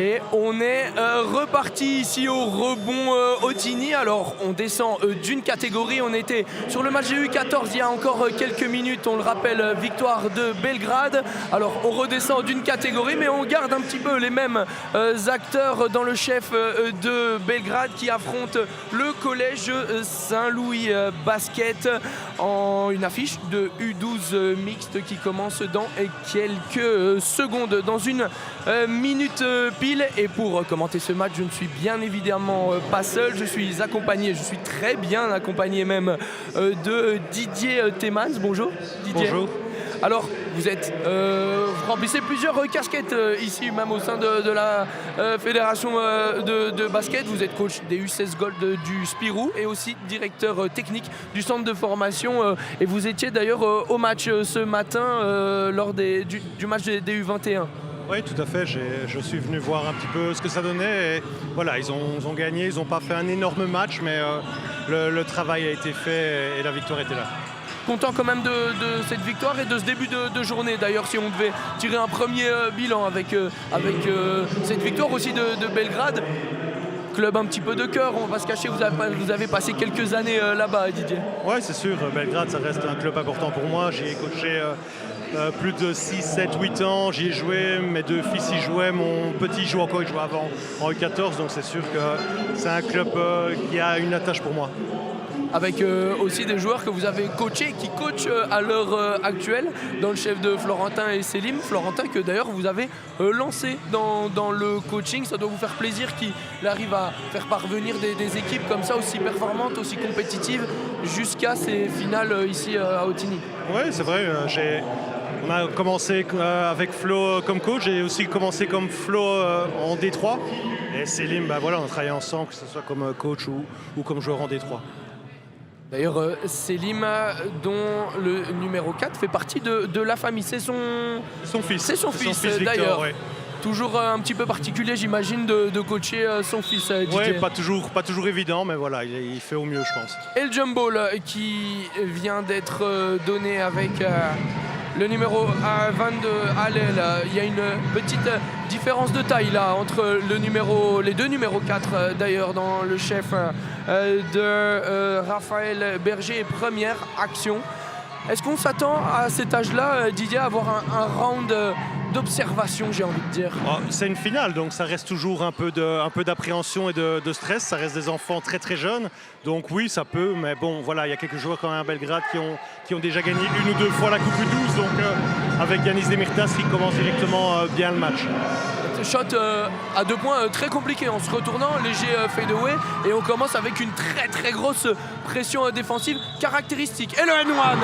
Et on est reparti ici au rebond Ottignies. Alors on descend d'une catégorie, on était sur le match des U14 il y a encore quelques minutes, on le rappelle, victoire de Belgrade. Alors on redescend d'une catégorie mais on garde un petit peu les mêmes acteurs dans le chef de Belgrade qui affronte le collège Saint-Louis basket en une affiche de U12 mixte qui commence dans quelques secondes, dans une minute pile. Et pour commenter ce match, je ne suis bien évidemment pas seul, je suis accompagné, je suis très bien accompagné même de Didier Teemans. Bonjour Didier. Bonjour. Alors, vous remplissez plusieurs casquettes ici, même au sein de la fédération de basket. Vous êtes coach des U16 Gold du Spirou et aussi directeur technique du centre de formation. Et vous étiez d'ailleurs au match ce matin lors du match des U21. Oui, tout à fait. Je suis venu voir un petit peu ce que ça donnait. Et voilà, ils ont gagné. Ils n'ont pas fait un énorme match, mais le travail a été fait et la victoire était là. Content quand même de cette victoire et de ce début de journée. D'ailleurs, si on devait tirer un premier bilan avec cette victoire aussi de Belgrade, club un petit peu de cœur, on va se cacher, vous avez passé quelques années là-bas, Didier. Oui, c'est sûr. Belgrade, ça reste un club important pour moi. J'y ai coaché plus de 6, 7, 8 ans. J'y ai joué, mes deux fils y jouaient, mon petit joue encore, il jouait avant en U14. Donc c'est sûr que c'est un club qui a une attache pour moi. Avec aussi des joueurs que vous avez coachés, qui coachent à l'heure actuelle, dans le chef de Florentin et Selim. Florentin que d'ailleurs vous avez lancé dans le coaching. Ça doit vous faire plaisir qu'il arrive à faire parvenir des équipes comme ça, aussi performantes, aussi compétitives, jusqu'à ces finales ici à Ottignies. Oui, c'est vrai. On a commencé avec Flo comme coach, j'ai aussi commencé comme Flo en D3. Et Selim, voilà, on a travaillé ensemble, que ce soit comme coach ou comme joueur en D3. D'ailleurs, Selim, dont le numéro 4 fait partie de la famille. C'est son fils. C'est son fils, d'ailleurs. Ouais. Toujours un petit peu particulier, j'imagine, de coacher son fils. Oui, pas toujours évident, mais voilà, il fait au mieux, je pense. Et le jump ball qui vient d'être donné avec le numéro 22, Allel. Il y a une petite différence de taille là entre les deux numéros 4 d'ailleurs dans le chef de Raphaël Berger. Première action. Est-ce qu'on s'attend à cet âge-là, Didier, à avoir un round d'observation, j'ai envie de dire? C'est une finale, donc ça reste toujours un peu d'appréhension et de stress. Ça reste des enfants très très jeunes, donc oui, ça peut, mais bon, voilà, il y a quelques joueurs quand même à Belgrade qui ont déjà gagné une ou deux fois la Coupe U12, donc avec Yanis Demirtas qui commence directement bien le match. Shot à 2 points très compliqué en se retournant, léger fadeaway, et on commence avec une très très grosse pression défensive caractéristique. Et le N1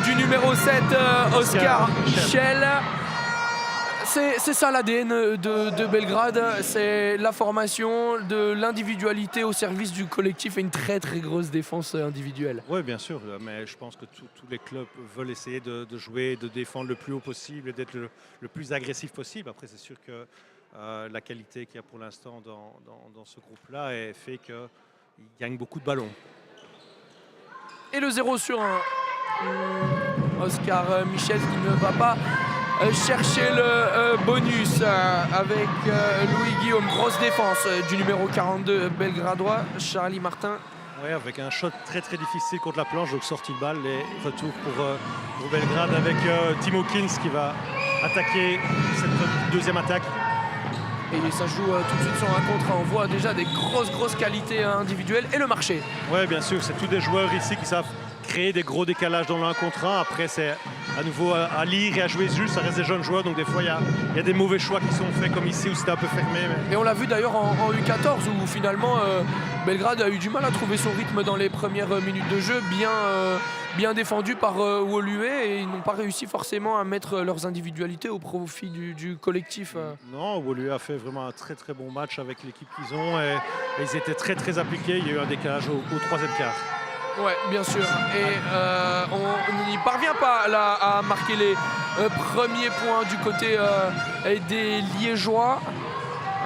du numéro 7, Oscar Michel. C'est ça l'ADN de Belgrade, c'est la formation, de l'individualité au service du collectif et une très très grosse défense individuelle. Oui, bien sûr, mais je pense que tous les clubs veulent essayer de jouer, de défendre le plus haut possible et d'être le plus agressif possible. Après, c'est sûr que la qualité qu'il y a pour l'instant dans ce groupe-là fait qu'ils gagnent beaucoup de ballons. Et le 0 sur 1, Oscar Michel qui ne va pas chercher le bonus avec Louis-Guillaume. Grosse défense du numéro 42 belgradois, Charlie Martin. Oui, avec un shot très très difficile contre la planche, donc sortie de balle et retour pour Belgrade avec Timo Kins qui va attaquer cette deuxième attaque. Et ça joue tout de suite sur un contre. On voit déjà des grosses qualités individuelles et le marché. Oui, bien sûr, c'est tous des joueurs ici qui savent créer des gros décalages dans l'un contre un. Après, c'est à nouveau à lire et à jouer juste. Ça reste des jeunes joueurs, donc des fois, il y a des mauvais choix qui sont faits comme ici où c'était un peu fermé. Mais... Et on l'a vu d'ailleurs en U14 où finalement Belgrade a eu du mal à trouver son rythme dans les premières minutes de jeu, bien défendu par Woluwe, et ils n'ont pas réussi forcément à mettre leurs individualités au profit du collectif. Non, Woluwe a fait vraiment un très très bon match avec l'équipe qu'ils ont et ils étaient très très appliqués. Il y a eu un décalage au troisième quart. Ouais, bien sûr. Et on n'y parvient pas là à marquer les premiers points du côté des Liégeois,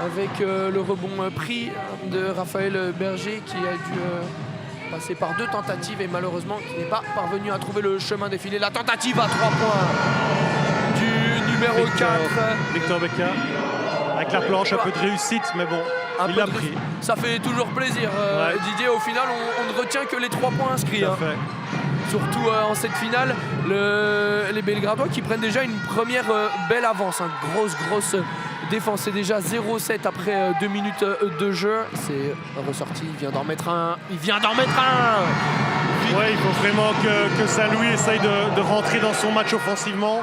avec le rebond pris de Raphaël Berger qui a dû passer par 2 tentatives et malheureusement qui n'est pas parvenu à trouver le chemin défilé. La tentative à 3 points du numéro 4. Victor Beka. avec la planche, un peu de réussite, mais bon, il l'a pris. Ça fait toujours plaisir. Didier, au final, on ne retient que les 3 points inscrits. Tout à fait. Surtout en cette finale, les Belgradois qui prennent déjà une première belle avance. Grosse défense. C'est déjà 0-7 après 2 minutes de jeu. C'est ressorti, il vient d'en mettre un. Ouais, il faut vraiment que Saint-Louis essaye de rentrer dans son match offensivement.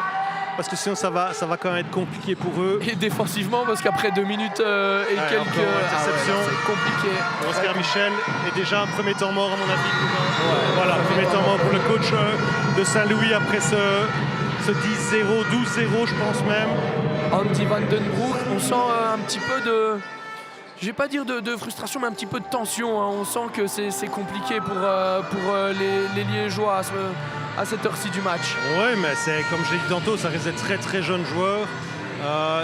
Parce que sinon ça va quand même être compliqué pour eux. Et défensivement, parce qu'après 2 minutes et quelques interceptions, c'est compliqué. Oscar Michel est déjà un premier temps mort à mon avis. Voilà, premier temps mort pour le coach de Saint-Louis après ce 10-0, 12-0 je pense même. Andy Van Den Broek, on sent un petit peu de... Je vais pas dire de frustration, mais un petit peu de tension. On sent que c'est compliqué pour les Liégeois à cette heure-ci du match. Oui, mais c'est comme je l'ai dit tantôt, ça reste des très très jeunes joueurs.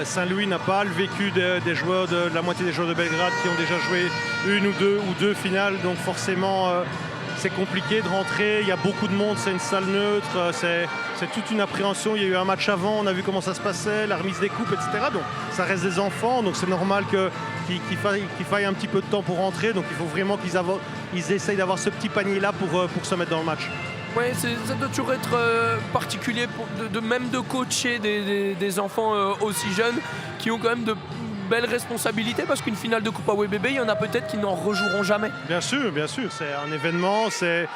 Saint-Louis n'a pas le vécu des joueurs de la moitié des joueurs de Belgrade qui ont déjà joué une ou deux finales, donc forcément c'est compliqué de rentrer. Il y a beaucoup de monde, c'est une salle neutre, c'est toute une appréhension. Il y a eu un match avant, on a vu comment ça se passait, la remise des coupes, etc. Donc ça reste des enfants, donc c'est normal qu'il faille un petit peu de temps pour rentrer. Donc il faut vraiment qu'ils essayent d'avoir ce petit panier-là pour se mettre dans le match. Oui, ça doit toujours être particulier même de coacher des enfants aussi jeunes qui ont quand même de belles responsabilités, parce qu'une finale de Coupe AWBB, il y en a peut-être qui n'en rejoueront jamais. Bien sûr, c'est un événement, c'est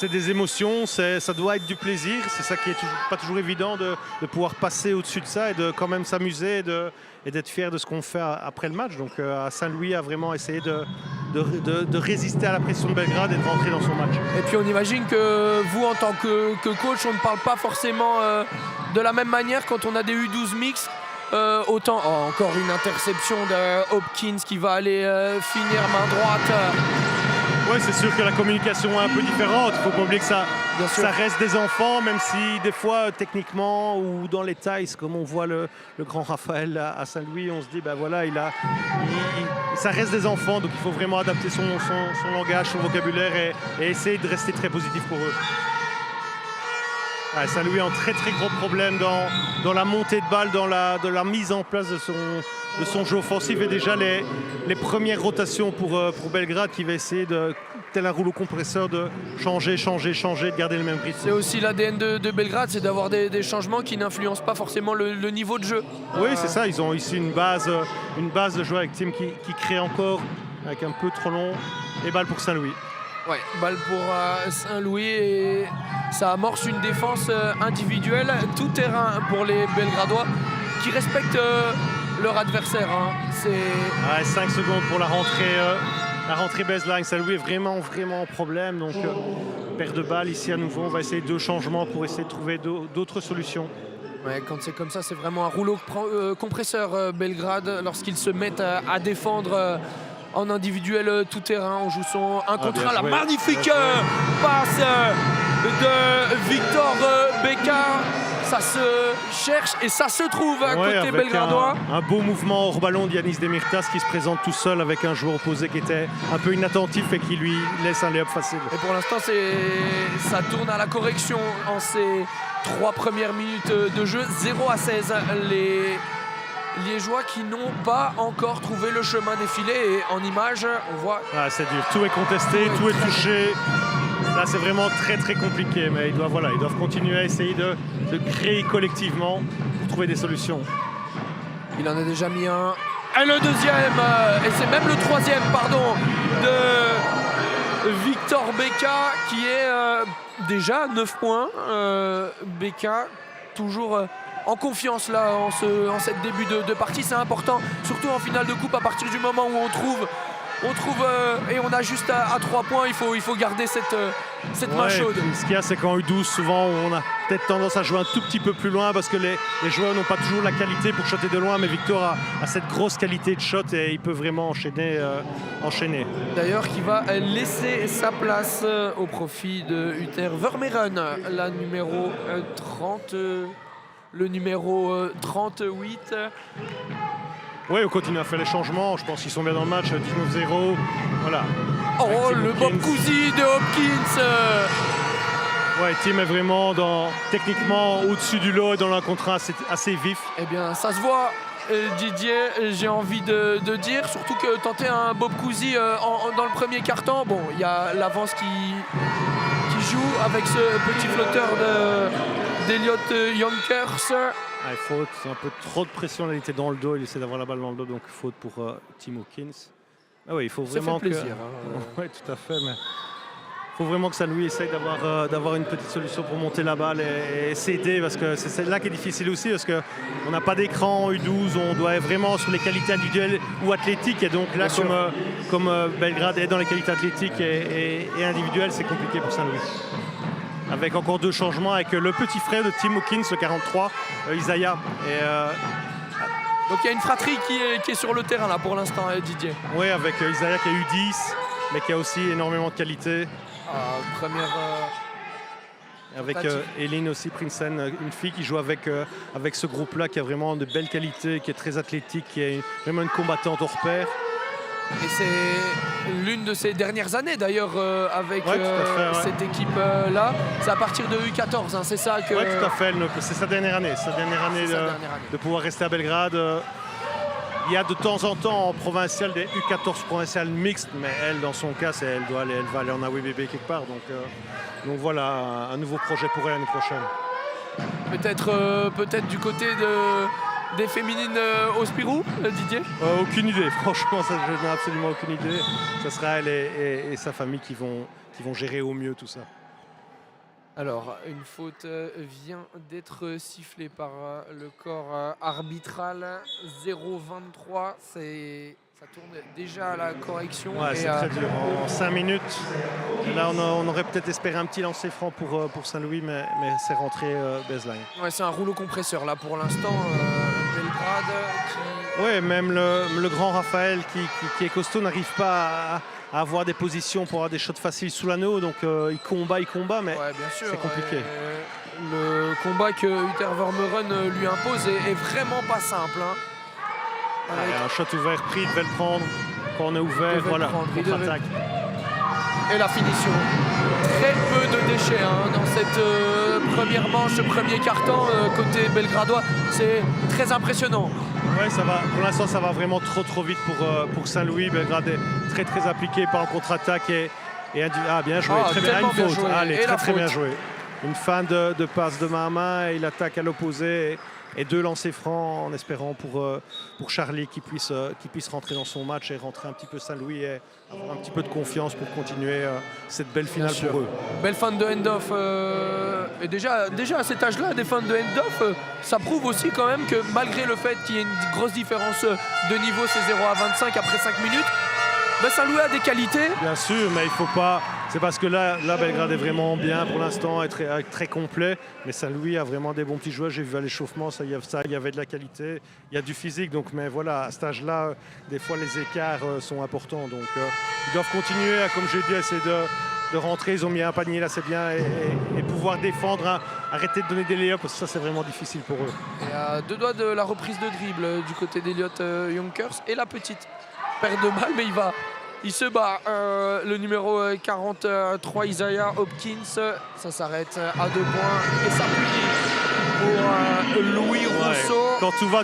des émotions, ça doit être du plaisir. C'est ça qui est pas toujours évident de pouvoir passer au-dessus de ça et de quand même s'amuser et d'être fier de ce qu'on fait après le match. Donc à Saint-Louis a vraiment essayé de résister à la pression de Belgrade et de rentrer dans son match. Et puis on imagine que vous, en tant que coach, on ne parle pas forcément de la même manière quand on a des U12 mixtes. Autant encore une interception de Hopkins qui va aller finir main droite. Oui, c'est sûr que la communication est un peu différente. Il ne faut pas oublier que ça reste des enfants, même si des fois, techniquement ou dans les tailles, comme on voit le grand Raphaël à Saint-Louis, on se dit, ben voilà, ça reste des enfants, donc il faut vraiment adapter son langage, son vocabulaire et essayer de rester très positif pour eux. Ouais, Saint-Louis a un très très gros problème dans la montée de balle, dans la mise en place de son jeu offensif, et déjà les premières rotations pour Belgrade qui va essayer tel un rouleau compresseur de changer, de garder le même rythme. C'est aussi l'ADN de Belgrade, c'est d'avoir des changements qui n'influencent pas forcément le niveau de jeu. Oui, c'est ça, ils ont ici une base de joueurs avec Tim qui crée encore avec un peu trop long, et balle pour Saint-Louis. Ouais, balle pour Saint-Louis, et ça amorce une défense individuelle, tout terrain pour les Belgradois qui respectent leur adversaire. 5 secondes pour la rentrée baseline. Saint-Louis est vraiment en problème, donc perte de balle ici à nouveau. On va essayer 2 changements pour essayer de trouver d'autres solutions. Ouais, quand c'est comme ça, c'est vraiment un rouleau compresseur Belgrade lorsqu'ils se mettent à défendre en individuel tout terrain. On joue son 1 contre 1. La magnifique passe de Victor Beka. Ça se cherche et ça se trouve à côté belgradois. Un beau mouvement hors ballon d'Yanis Demirtas qui se présente tout seul avec un joueur opposé qui était un peu inattentif et qui lui laisse un lay-up facile. Et pour l'instant, ça tourne à la correction en ces 3 premières minutes de jeu. 0-16. Les Liégeois qui n'ont pas encore trouvé le chemin des filets, et en image, on voit... c'est dur, tout est contesté, tout est touché. Là, c'est vraiment très très compliqué, mais ils doivent continuer à essayer de créer collectivement pour trouver des solutions. Il en a déjà mis un. Et le deuxième, et c'est même le troisième, de Victor Beka, qui est déjà à 9 points. Beka, toujours en confiance là, en cette début de partie. C'est important, surtout en finale de coupe, à partir du moment où on trouve et on a juste à 3 points, il faut garder cette main chaude. Ce qu'il y a, c'est qu'en U12, souvent, on a peut-être tendance à jouer un tout petit peu plus loin parce que les joueurs n'ont pas toujours la qualité pour shotter de loin, mais Victor a cette grosse qualité de shot et il peut vraiment enchaîner. D'ailleurs, qui va laisser sa place au profit de Uther Vermeeren, la numéro 30, le numéro 38. Oui, on continue à faire les changements. Je pense qu'ils sont bien dans le match. 19-0. Voilà. Oh, le Bob Cousy de Hopkins. Ouais, Tim est vraiment techniquement au-dessus du lot et dans un contrat assez vif. Eh bien, ça se voit Didier, j'ai envie de dire, surtout que tenter un Bob Cousy dans le premier quart-temps, bon, il y a l'avance qui joue avec ce petit flotteur d'Elliott Yonkers. Il faute, un peu trop de pression, là, il était dans le dos, il essaie d'avoir la balle dans le dos, donc faute pour Tim Hawkins. Ah oui, il faut vraiment ça fait plaisir. Oui, tout à fait, mais il faut vraiment que Saint-Louis essaye d'avoir une petite solution pour monter la balle et s'aider, parce que c'est celle-là qui est difficile aussi, parce qu'on n'a pas d'écran U12, on doit être vraiment sur les qualités individuelles ou athlétiques, et donc là, comme Belgrade est dans les qualités athlétiques et individuelles, c'est compliqué pour Saint-Louis. Avec encore 2 changements, avec le petit frère de Tim Hawkins, le 43, Isaiah. Donc il y a une fratrie qui est sur le terrain là pour l'instant, Didier. Oui, avec Isaiah qui a eu 10, mais qui a aussi énormément de qualité. Première. Avec Eline aussi, Prinsen, une fille qui joue avec ce groupe-là, qui a vraiment de belles qualités, qui est très athlétique, qui est vraiment une combattante hors pair. Et c'est l'une de ces dernières années d'ailleurs avec cette équipe-là. C'est à partir de U14, hein, c'est ça que... Oui, tout à fait. C'est sa dernière année. De pouvoir rester à Belgrade. Il y a de temps en temps en provincial des U14 provinciales mixtes, mais elle, dans son cas, elle va aller en AWBB quelque part. Donc voilà, un nouveau projet pour elle l'année prochaine. Peut-être du côté des féminines au Spirou, Didier? Aucune idée, franchement, ça, je n'ai absolument aucune idée. Ce sera elle et sa famille qui vont gérer au mieux tout ça. Alors, une faute vient d'être sifflée par le corps arbitral. 0-23, ça tourne déjà à la correction. Ouais, c'est très dur. En 5 minutes, là, on aurait peut-être espéré un petit lancer franc pour Saint-Louis, mais c'est rentré baseline. Ouais, c'est un rouleau compresseur là pour l'instant. Belgrade qui... Oui, même le grand Raphaël qui est costaud n'arrive pas à avoir des positions pour avoir des shots faciles sous l'anneau, donc il combat, mais ouais, bien sûr, c'est compliqué. Le combat que Uther Vermeuren lui impose est vraiment pas simple. Hein. Avec... un shot ouvert pris, il devait le prendre. Quand on est ouvert, voilà, contre-attaque. Et la finition. Très peu de déchets dans cette première manche, ce premier quart-temps côté belgradois. C'est très impressionnant. Oui, ça va. Pour l'instant, ça va vraiment trop vite pour Saint-Louis. Belgrade est très appliqué, pas en contre-attaque. Bien joué, très bien. Une faute. Allez, très bien joué. Une fin de passe de main à main, et il attaque à l'opposé. Et 2 lancers francs en espérant pour Charlie qui puisse rentrer dans son match et rentrer un petit peu Saint-Louis et avoir un petit peu de confiance pour continuer cette belle finale pour eux. Belle fin de hand-off. Et déjà à cet âge-là, des fins de hand-off, ça prouve aussi quand même que malgré le fait qu'il y ait une grosse différence de niveau, c'est 0-25 après 5 minutes, Saint-Louis a des qualités. Bien sûr, mais il ne faut pas... C'est parce que là, Belgrade est vraiment bien pour l'instant, est très complet. Mais Saint-Louis a vraiment des bons petits joueurs. J'ai vu à l'échauffement, il y avait de la qualité, il y a du physique. Donc, mais voilà, à cet âge-là, des fois, les écarts sont importants. Donc, ils doivent continuer, comme j'ai dit, essayer de rentrer. Ils ont mis un panier, là, c'est bien. Et pouvoir défendre, arrêter de donner des lay-ups, parce que ça, c'est vraiment difficile pour eux. Et à 2 doigts de la reprise de dribble du côté d'Elliott Yonkers. Et la petite perte de balle, mais il se bat, le numéro 43, Isaiah Hopkins. Ça s'arrête à 2 points et ça punit pour Louis Rousseau. Quand tout va.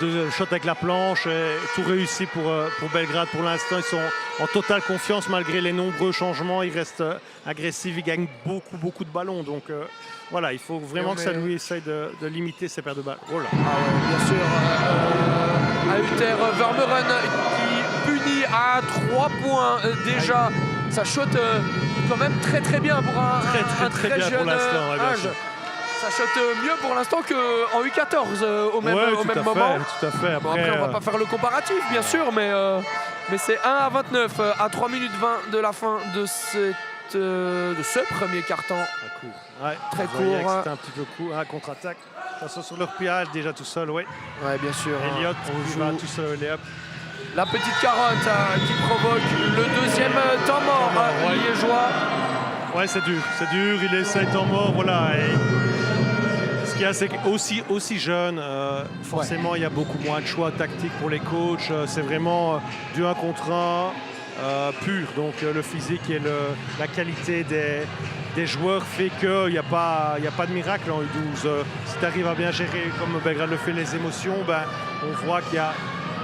2 shots avec la planche, et tout réussi pour Belgrade. Pour l'instant, ils sont en totale confiance malgré les nombreux changements. Ils restent agressifs, ils gagnent beaucoup de ballons. Donc voilà, il faut vraiment que Saint-Louis essaye de limiter ses pertes de balles. Oh là. Bien sûr, à Uther Vermeuren qui punit à 3 points déjà. Ça shot quand même très bien pour un très bien jeune pour l'instant, âge. Ça shot mieux pour l'instant qu'en U14 au même moment. Tout à fait. Après, on va pas faire le comparatif bien sûr, mais c'est 1-29 à 3 minutes 20 de la fin de ce premier quart-temps. Très court. C'était un petit peu court, contre-attaque. Attention sur le repérage déjà tout seul, oui. Ouais, bien sûr. Elliott va tout seul, les up. La petite carotte qui provoque le deuxième temps mort liégeois. Ouais, c'est dur, il essaie temps mort, voilà. Et ce qu'il y a, c'est qu'aussi jeune, forcément, il y a beaucoup moins de choix tactiques pour les coachs. C'est vraiment du 1 contre 1. pur. Donc le physique et la qualité des joueurs fait qu'il n'y a pas de miracle en U12. Si tu arrives à bien gérer, comme Belgrade le fait, les émotions, on voit qu'il y a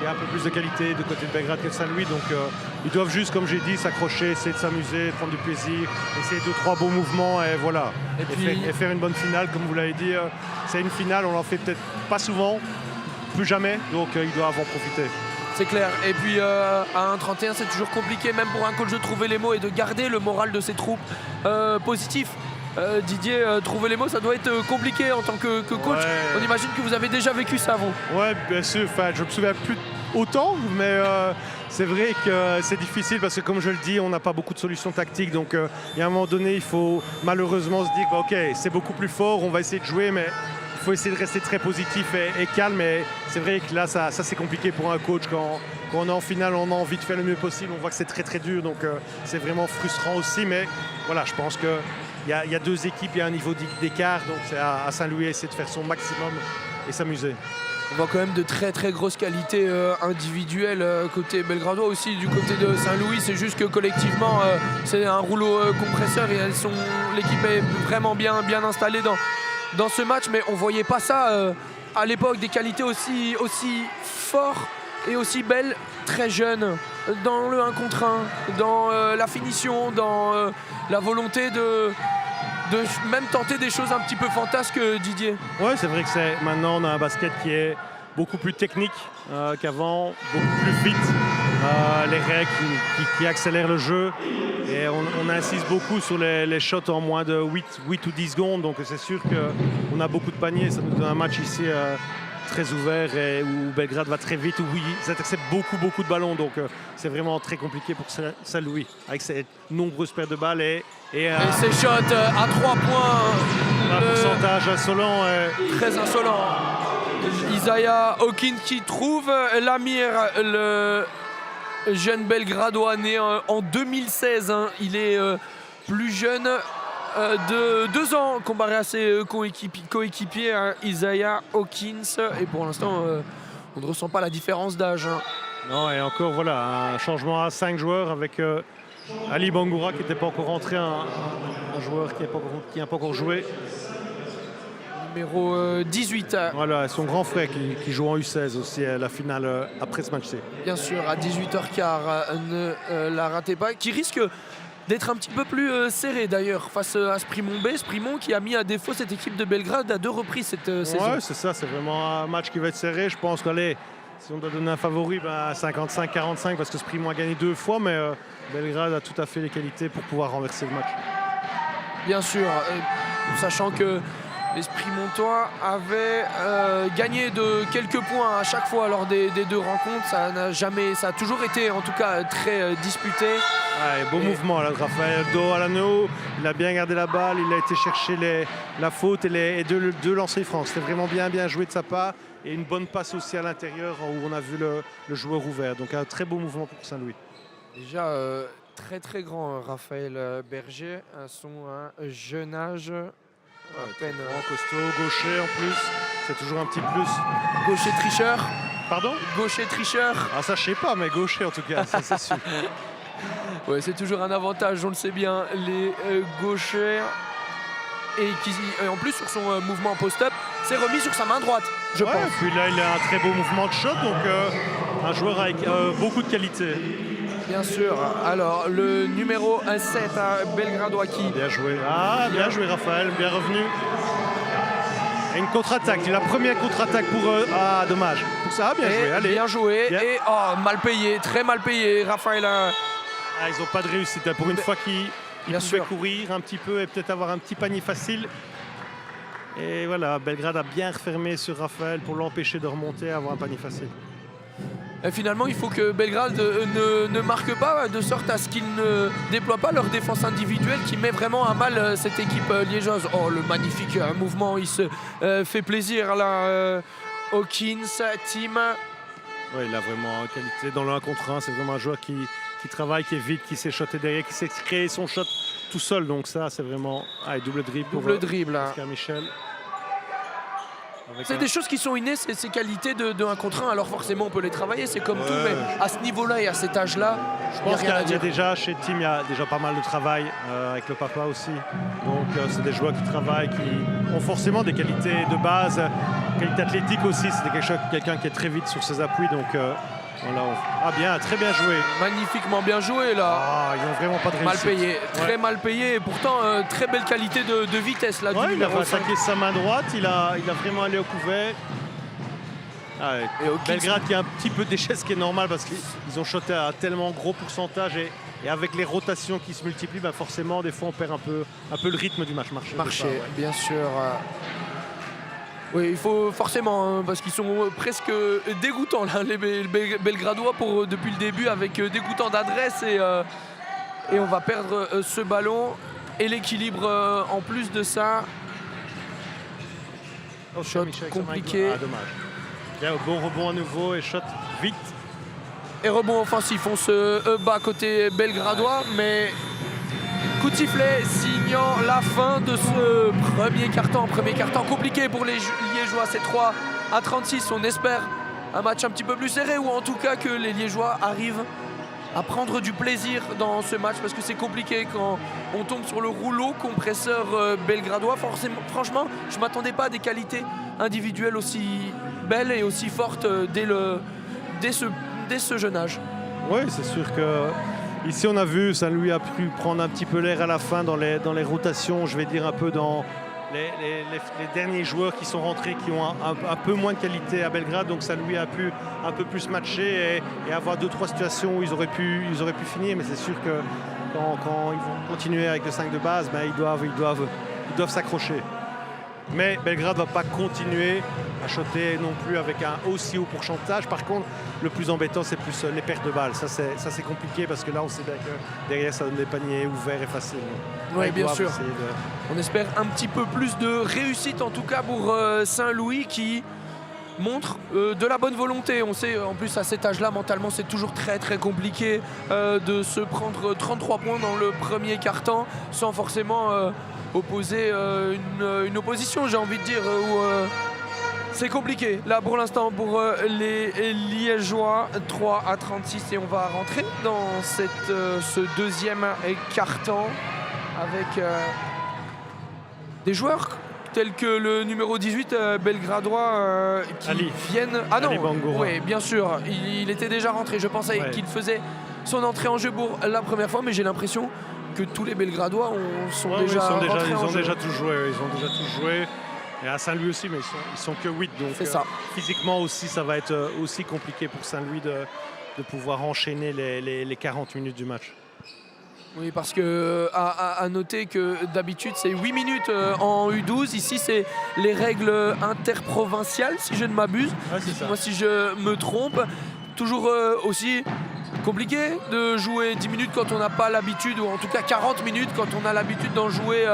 un peu plus de qualité du côté de Belgrade que de Saint-Louis. Donc ils doivent juste, comme j'ai dit, s'accrocher, essayer de s'amuser, prendre du plaisir, essayer 2-3 beaux mouvements et voilà. Et faire une bonne finale, comme vous l'avez dit. C'est une finale, on en fait peut-être pas souvent, plus jamais, donc ils doivent en profiter. C'est clair. Et puis à 1-31, c'est toujours compliqué, même pour un coach, de trouver les mots et de garder le moral de ses troupes positif. Didier, trouver les mots, ça doit être compliqué en tant que coach. Ouais. On imagine que vous avez déjà vécu ça, vous. Oui, bien sûr. Enfin, je me souviens plus autant, mais c'est vrai que c'est difficile parce que, comme je le dis, on n'a pas beaucoup de solutions tactiques. Donc, il y a un moment donné, il faut malheureusement se dire OK, c'est beaucoup plus fort, on va essayer de jouer, mais il faut essayer de rester très positif et calme. Et c'est vrai que là, ça c'est compliqué pour un coach. Quand on est en finale, on a envie de faire le mieux possible. On voit que c'est très, très dur. Donc, c'est vraiment frustrant aussi. Mais voilà, je pense que il y a deux équipes, il y a un niveau d'écart, donc c'est à Saint-Louis essayer de faire son maximum et s'amuser. On voit quand même de très très grosses qualités individuelles côté belgradois aussi, du côté de Saint-Louis. C'est juste que collectivement, c'est un rouleau compresseur et l'équipe est vraiment bien installée dans ce match. Mais on ne voyait pas ça à l'époque, des qualités aussi fortes et aussi belles, très jeunes, dans le 1 contre 1, dans la finition, dans la volonté de même tenter des choses un petit peu fantasques, Didier. Oui, c'est vrai que maintenant on a un basket qui est beaucoup plus technique qu'avant, beaucoup plus vite. Les règles qui accélèrent le jeu. Et on insiste beaucoup sur les shots en moins de 8 ou 10 secondes. Donc c'est sûr qu'on a beaucoup de paniers. Ça nous donne un match ici très ouvert et où Belgrade va très vite, où ils interceptent beaucoup de ballons. Donc c'est vraiment très compliqué pour Saint-Louis avec ces nombreuses paires de balles. Et ces shots à 3 points. Un pourcentage insolent. Très insolent. Isaiah Hawkins qui trouve l'Amir, le jeune Belgradois né en 2016. Il est plus jeune de 2 ans comparé à ses coéquipiers, Isaiah Hawkins. Et pour l'instant, on ne ressent pas la différence d'âge. Non, et encore, voilà, un changement à 5 joueurs avec Ali Bangoura qui n'était pas encore rentré, un joueur qui n'a pas encore joué. Numéro 18. Voilà, son grand frère qui joue en U16 aussi à la finale après ce match-ci. Bien sûr, à 18h15, ne la ratez pas. Qui risque d'être un petit peu plus serré d'ailleurs face à Sprimont B. Sprimont qui a mis à défaut cette équipe de Belgrade à 2 reprises cette saison. Ouais, c'est ça, c'est vraiment un match qui va être serré. Je pense qu'allez, si on doit donner un favori, 55-45 parce que Sprimont a gagné 2 fois, mais Belgrade a tout à fait les qualités pour pouvoir renverser le match. Bien sûr, sachant que les Sprimontois avaient gagné de quelques points à chaque fois lors des 2 rencontres. Ça a toujours été en tout cas très disputé. Beau mouvement là, Raphaël Do Alano, il a bien gardé la balle, il a été chercher la faute et 2 lancers francs. C'était vraiment bien joué de sa part et une bonne passe aussi à l'intérieur où on a vu le joueur ouvert. Donc un très beau mouvement pour Saint-Louis. Déjà très grand Raphaël Berger à son jeune âge. À peine costaud, gaucher en plus, c'est toujours un petit plus. Gaucher tricheur. Pardon? Gaucher tricheur. Ah ça je sais pas, mais gaucher en tout cas, ça c'est sûr. Ouais, c'est toujours un avantage, on le sait bien, les gauchers. Et qui en plus sur son mouvement post-up, s'est remis sur sa main droite, je pense. Et puis là il a un très beau mouvement de shot, donc un joueur avec beaucoup de qualité. Bien sûr. Alors, le numéro 7 à Belgradois qui... Bien joué. Bien joué, Raphaël. Bien revenu. Et une contre-attaque. La première contre-attaque pour eux. Dommage. Pour ça, bien joué. Allez. Bien joué. Bien. Et mal payé. Très mal payé, Raphaël. Ils n'ont pas de réussite. Pour une fois qu'ils pouvaient courir un petit peu et peut-être avoir un petit panier facile. Et voilà, Belgrade a bien refermé sur Raphaël pour l'empêcher de remonter et avoir un panier facile. Et finalement, il faut que Belgrade ne marque pas de sorte à ce qu'ils ne déploient pas leur défense individuelle qui met vraiment à mal cette équipe liégeoise. Oh, le magnifique mouvement, il se fait plaisir là. Hawkins, Tim. Ouais, il a vraiment qualité dans le 1 contre 1. C'est vraiment un joueur qui travaille, qui est vite, qui sait shotter derrière, qui sait créer son shot tout seul. Donc ça, c'est vraiment double dribble. Double dribble. Oscar Michel. C'est des choses qui sont innées, c'est ces qualités de 1 contre 1. Alors forcément, on peut les travailler, c'est comme tout, mais à ce niveau-là et à cet âge-là, je pense qu'il y a déjà, chez Tim, il y a déjà pas mal de travail avec le papa aussi. Donc c'est des joueurs qui travaillent, qui ont forcément des qualités de base, qualité athlétique aussi. C'est quelqu'un qui est très vite sur ses appuis. Donc voilà. Bien, très bien joué. Magnifiquement bien joué là. Ils n'ont vraiment pas de réussite. Mal payé, très mal payé. Et pourtant, très belle qualité de vitesse là. Il a attaqué sa main droite, il a vraiment allé au couvert. Belgrade qui a un petit peu d'échec, ce qui est normal parce qu'ils ont shoté à tellement gros pourcentage et avec les rotations qui se multiplient, forcément des fois on perd un peu le rythme du match. Marché, bien sûr. Oui, il faut forcément, parce qu'ils sont presque dégoûtants là, les Belgradois depuis le début, avec dégoûtant d'adresse et on va perdre ce ballon et l'équilibre en plus de ça. Shot compliqué. Dommage. Bien, bon rebond à nouveau et shot vite. Et rebond offensif, on se bat côté belgradois, mais coup de sifflet signant la fin de ce premier carton. Premier carton compliqué pour les Liégeois, c'est 3-36. On espère un match un petit peu plus serré ou en tout cas que les Liégeois arrivent à prendre du plaisir dans ce match parce que c'est compliqué quand on tombe sur le rouleau compresseur belgradois. Franchement, je ne m'attendais pas à des qualités individuelles aussi belles et aussi fortes dès ce jeune âge. Oui, c'est sûr que ici on a vu, Saint-Louis a pu prendre un petit peu l'air à la fin dans les rotations, je vais dire un peu dans les derniers joueurs qui sont rentrés, qui ont un peu moins de qualité à Belgrade, donc Saint-Louis a pu un peu plus matcher et avoir 2-3 situations où ils auraient pu finir, mais c'est sûr que quand ils vont continuer avec le 5 de base, ils doivent s'accrocher. Mais Belgrade ne va pas continuer à shotter non plus avec un aussi haut pourcentage. Par contre, le plus embêtant, c'est plus les pertes de balles. Ça, c'est compliqué parce que là, on sait bien que derrière, ça donne des paniers ouverts et faciles. Oui, bien sûr. On espère un petit peu plus de réussite, en tout cas pour Saint-Louis qui montre de la bonne volonté. On sait, en plus, à cet âge-là, mentalement, c'est toujours très, très compliqué de se prendre 33 points dans le premier quart-temps sans forcément opposer une opposition, j'ai envie de dire, où c'est compliqué. Là, pour l'instant, pour les Liégeois, 3-36 et on va rentrer dans ce deuxième quart-temps avec des joueurs tels que le numéro 18 belgradois qui viennent... Ah non, oui, bien sûr, il était déjà rentré. Je pensais qu'il faisait son entrée en jeu pour la première fois, mais j'ai l'impression que tous les Belgradois sont déjà rentrés en jeu. Ils ont déjà tout joué. Et à Saint-Louis aussi, mais ils sont que 8. Donc physiquement aussi, ça va être aussi compliqué pour Saint-Louis de pouvoir enchaîner les 40 minutes du match. Oui, parce que à noter que d'habitude c'est 8 minutes en U12. Ici c'est les règles interprovinciales, si je ne m'abuse. Moi si je me trompe. Toujours aussi compliqué de jouer 10 minutes quand on n'a pas l'habitude, ou en tout cas 40 minutes quand on a l'habitude d'en jouer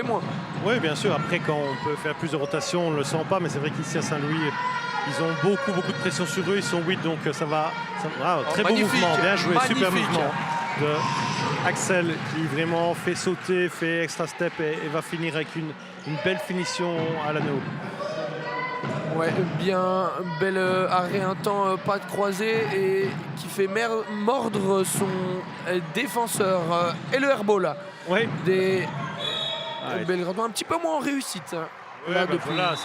moins. Oui, bien sûr. Après, quand on peut faire plus de rotation, on ne le sent pas. Mais c'est vrai qu'ici à Saint-Louis, ils ont beaucoup de pression sur eux. Ils sont 8, donc ça va. Très beau mouvement, bien joué, super mouvement de Axel qui vraiment fait sauter, fait extra step et va finir avec une belle finition à l'anneau. Ouais, bien bel arrêt un temps, pas de croisé et qui fait mordre son défenseur et le airball des Belgradois un petit peu moins en réussite. Voilà,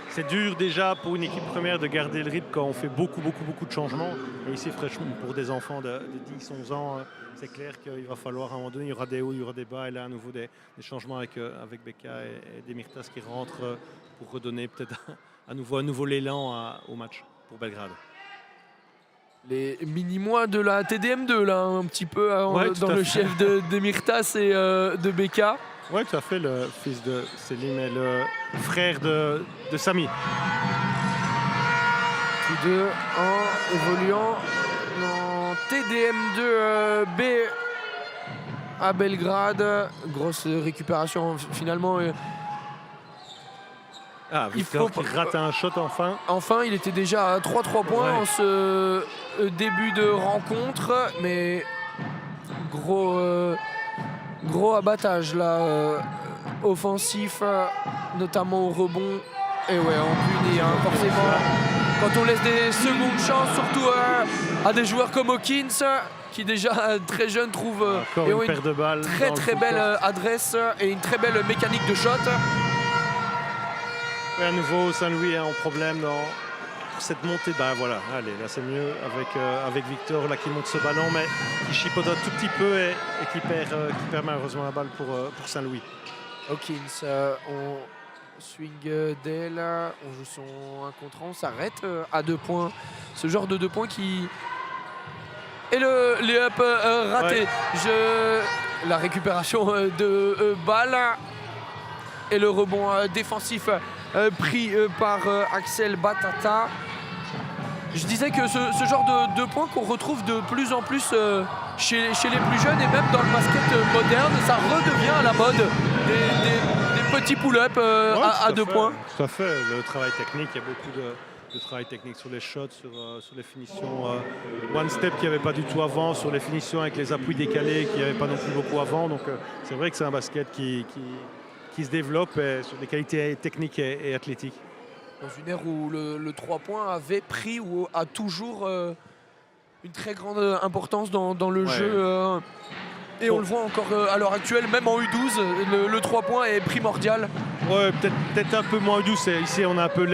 c'est dur déjà pour une équipe première de garder le rythme quand on fait beaucoup de changements. Et ici, franchement, pour des enfants de 10-11 ans, c'est clair qu'il va falloir à un moment donné, il y aura des hauts, il y aura des bas. Et là, à nouveau, des changements avec Beka et Demirtas qui rentrent pour redonner peut-être à nouveau l'élan au match pour Belgrade. Les mini-mois de la TDM2, là, un petit peu dans le chef de Demirtas et de Beka. Oui, tout à fait, le fils de Selim et le frère de Sami. Tous deux en évoluant en TDM2 B à Belgrade. Grosse récupération finalement. Victor qui rate un shot enfin. Enfin, il était déjà à 3-3 points en ce début de rencontre, mais gros abattage là, offensif, notamment au rebond Et ouais, on punit, hein, forcément. Quand on laisse des secondes chances, surtout à des joueurs comme Hawkins, qui déjà très jeune trouvent Encore une paire de balles. très belle adresse et une très belle mécanique de shot. Et à nouveau, Saint-Louis est en problème dans cette montée. Ben voilà, allez, là c'est mieux avec Victor là, qui monte ce ballon, mais qui chipote un tout petit peu et qui perd malheureusement la balle pour Saint-Louis. Hawkins, on swing d'elle, on joue son 1 contre 1, on s'arrête à 2 points. Ce genre de 2 points qui... Et le layup raté. Ouais. La récupération de balle et le rebond défensif pris par Axel Batata. Je disais que ce genre de 2 points qu'on retrouve de plus en plus chez les plus jeunes et même dans le basket moderne, ça redevient à la mode des petits pull-ups à 2 points. Tout à fait, le travail technique, il y a beaucoup de travail technique sur les shots, sur les finitions one step qu'il n'y avait pas du tout avant, sur les finitions avec les appuis décalés qu'il n'y avait pas non plus beaucoup avant. Donc c'est vrai que c'est un basket qui se développe sur des qualités techniques et athlétiques. Dans une ère où le 3 points avait pris ou a toujours une très grande importance dans le jeu. Et on le voit encore à l'heure actuelle, même en U12, le 3 points est primordial. Ouais, peut-être un peu moins U12. Ici, on a un peu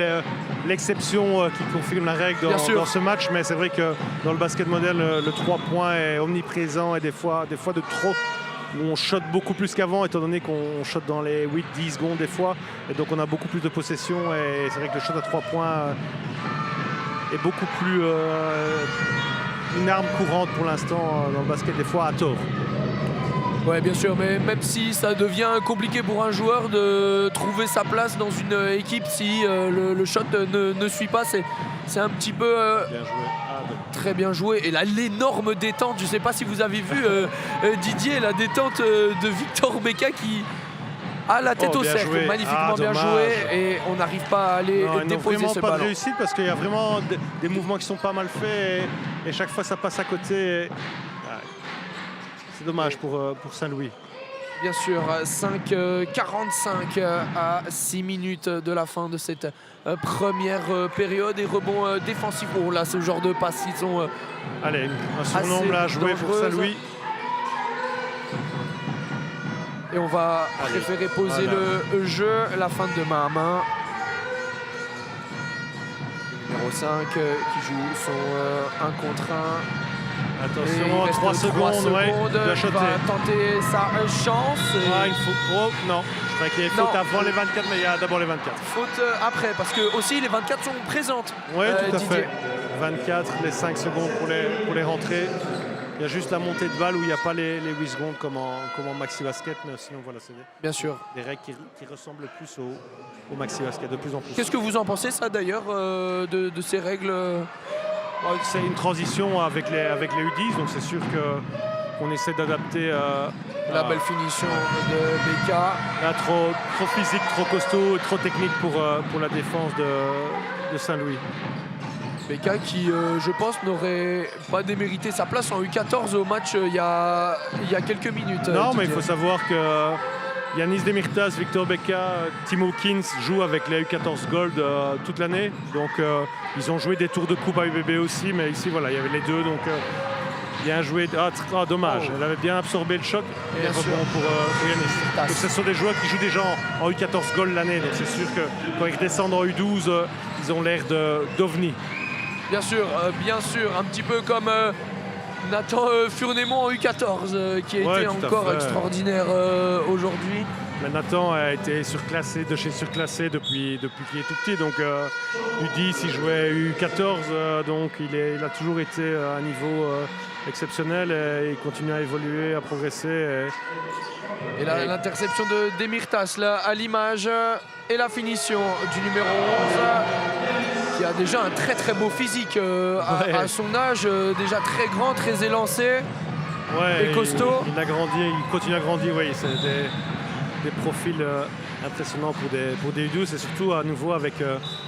l'exception qui confirme la règle dans ce match. Mais c'est vrai que dans le basket moderne, le 3 points est omniprésent et des fois de trop. Où on shot beaucoup plus qu'avant, étant donné qu'on shot dans les 8-10 secondes des fois. Et donc on a beaucoup plus de possession. Et c'est vrai que le shot à 3 points est beaucoup plus une arme courante pour l'instant dans le basket, des fois à tort. Ouais, bien sûr, mais même si ça devient compliqué pour un joueur de trouver sa place dans une équipe si le shot ne suit pas, c'est un petit peu bien joué. très bien joué. Et là, l'énorme détente, je ne sais pas si vous avez vu Didier, la détente de Victor Beka qui a la tête au cercle, magnifiquement bien joué, et on n'arrive pas à aller déposer ce ballon. Pas de réussite parce qu'il y a vraiment des mouvements qui sont pas mal faits et chaque fois ça passe à côté. C'est dommage pour Saint-Louis. Bien sûr, 5-45 à 6 minutes de la fin de cette première période et rebond défensif. Oh là, ce genre de passes, ils sont allez, un surnombre à jouer pour Saint-Louis. Et on va préférer poser le jeu, la fin de main à main. Le numéro 5 qui joue son 1 contre 1. Attention, 3 secondes, il va tenter sa chance. Il faut... non, je crois qu'il y a faute avant les 24, mais il y a d'abord les 24. Faute après, parce que aussi les 24 sont présentes. Oui, tout à fait. 24, les 5 secondes pour les rentrer. Il y a juste la montée de balle où il n'y a pas les 8 secondes comme en maxi basket, mais sinon voilà, c'est bien sûr des règles qui ressemblent plus au maxi basket de plus en plus. Qu'est-ce que vous en pensez ça d'ailleurs de ces règles? C'est une transition avec les U10, donc c'est sûr qu'on essaie d'adapter la belle finition de Beka. Là, trop physique, trop costaud, trop technique pour la défense de Saint-Louis. Beka qui, je pense, n'aurait pas démérité sa place en U14 au match il y a quelques minutes. Non, mais il faut savoir que Yanis Demirtas, Victor Beka, Tim Hawkins jouent avec les U14 Gold toute l'année. Donc ils ont joué des tours de coupe à UBB aussi, mais ici voilà, il y avait les deux. Donc bien joué. Dommage, elle avait bien absorbé le choc. Et rebond pour Yanis. Donc ce sont des joueurs qui jouent déjà en U14 Gold l'année. Donc c'est sûr que quand ils redescendent en U12, ils ont l'air d'ovni. Bien sûr, un petit peu comme Nathan Furnémont en U14 qui a été encore extraordinaire aujourd'hui. Mais Nathan a été surclassé de chez surclassé depuis qu'il est tout petit. Donc U10, il jouait U14, donc il a toujours été à un niveau exceptionnel et il continue à évoluer, à progresser. Et là, l'interception de Demirtas là, à l'image et la finition du numéro 11 qui a déjà un très très beau physique à son âge, déjà très grand, très élancé et costaud. Il a grandi, il continue à grandir, oui. des profils impressionnants pour des U12 et surtout à nouveau avec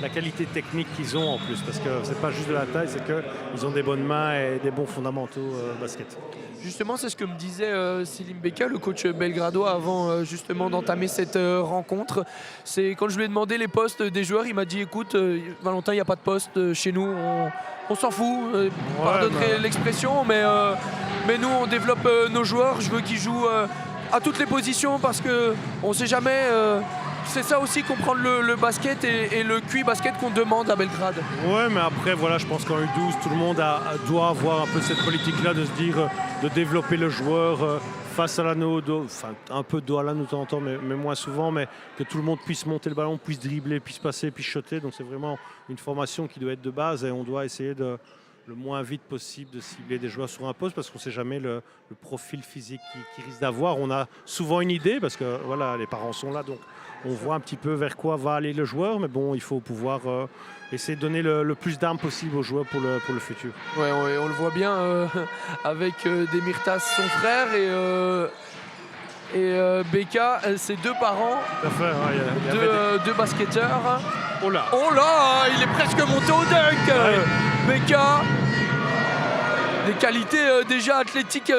la qualité technique qu'ils ont en plus parce que c'est pas juste de la taille, c'est qu'ils ont des bonnes mains et des bons fondamentaux basket. Justement, c'est ce que me disait Selim Beka, le coach belgradois, avant justement d'entamer cette rencontre. C'est quand je lui ai demandé les postes des joueurs, il m'a dit écoute, Valentin, il n'y a pas de poste chez nous, on s'en fout, pardonnerez l'expression, mais nous on développe nos joueurs, je veux qu'ils jouent à toutes les positions parce qu'on ne sait jamais. C'est ça aussi comprendre le basket et le QI basket qu'on demande à Belgrade. Ouais, mais après, voilà, je pense qu'en U12, tout le monde doit avoir un peu cette politique-là de se dire, de développer le joueur face à l'anneau, enfin un peu de dos à l'anneau de temps en temps, mais moins souvent, mais que tout le monde puisse monter le ballon, puisse dribbler, puisse passer, puisse shotter. Donc c'est vraiment une formation qui doit être de base et on doit essayer le moins vite possible de cibler des joueurs sur un poste parce qu'on ne sait jamais le profil physique qu'ils risquent d'avoir. On a souvent une idée parce que voilà, les parents sont là, donc on voit un petit peu vers quoi va aller le joueur, mais bon, il faut pouvoir essayer de donner le plus d'armes possible aux joueurs pour le futur. Ouais, on le voit bien avec Demirtas, son frère, et Beka, ses deux parents, tout à fait, deux basketteurs. Oh là, il est presque monté au dunk. Ouais. Beka, des qualités déjà athlétiques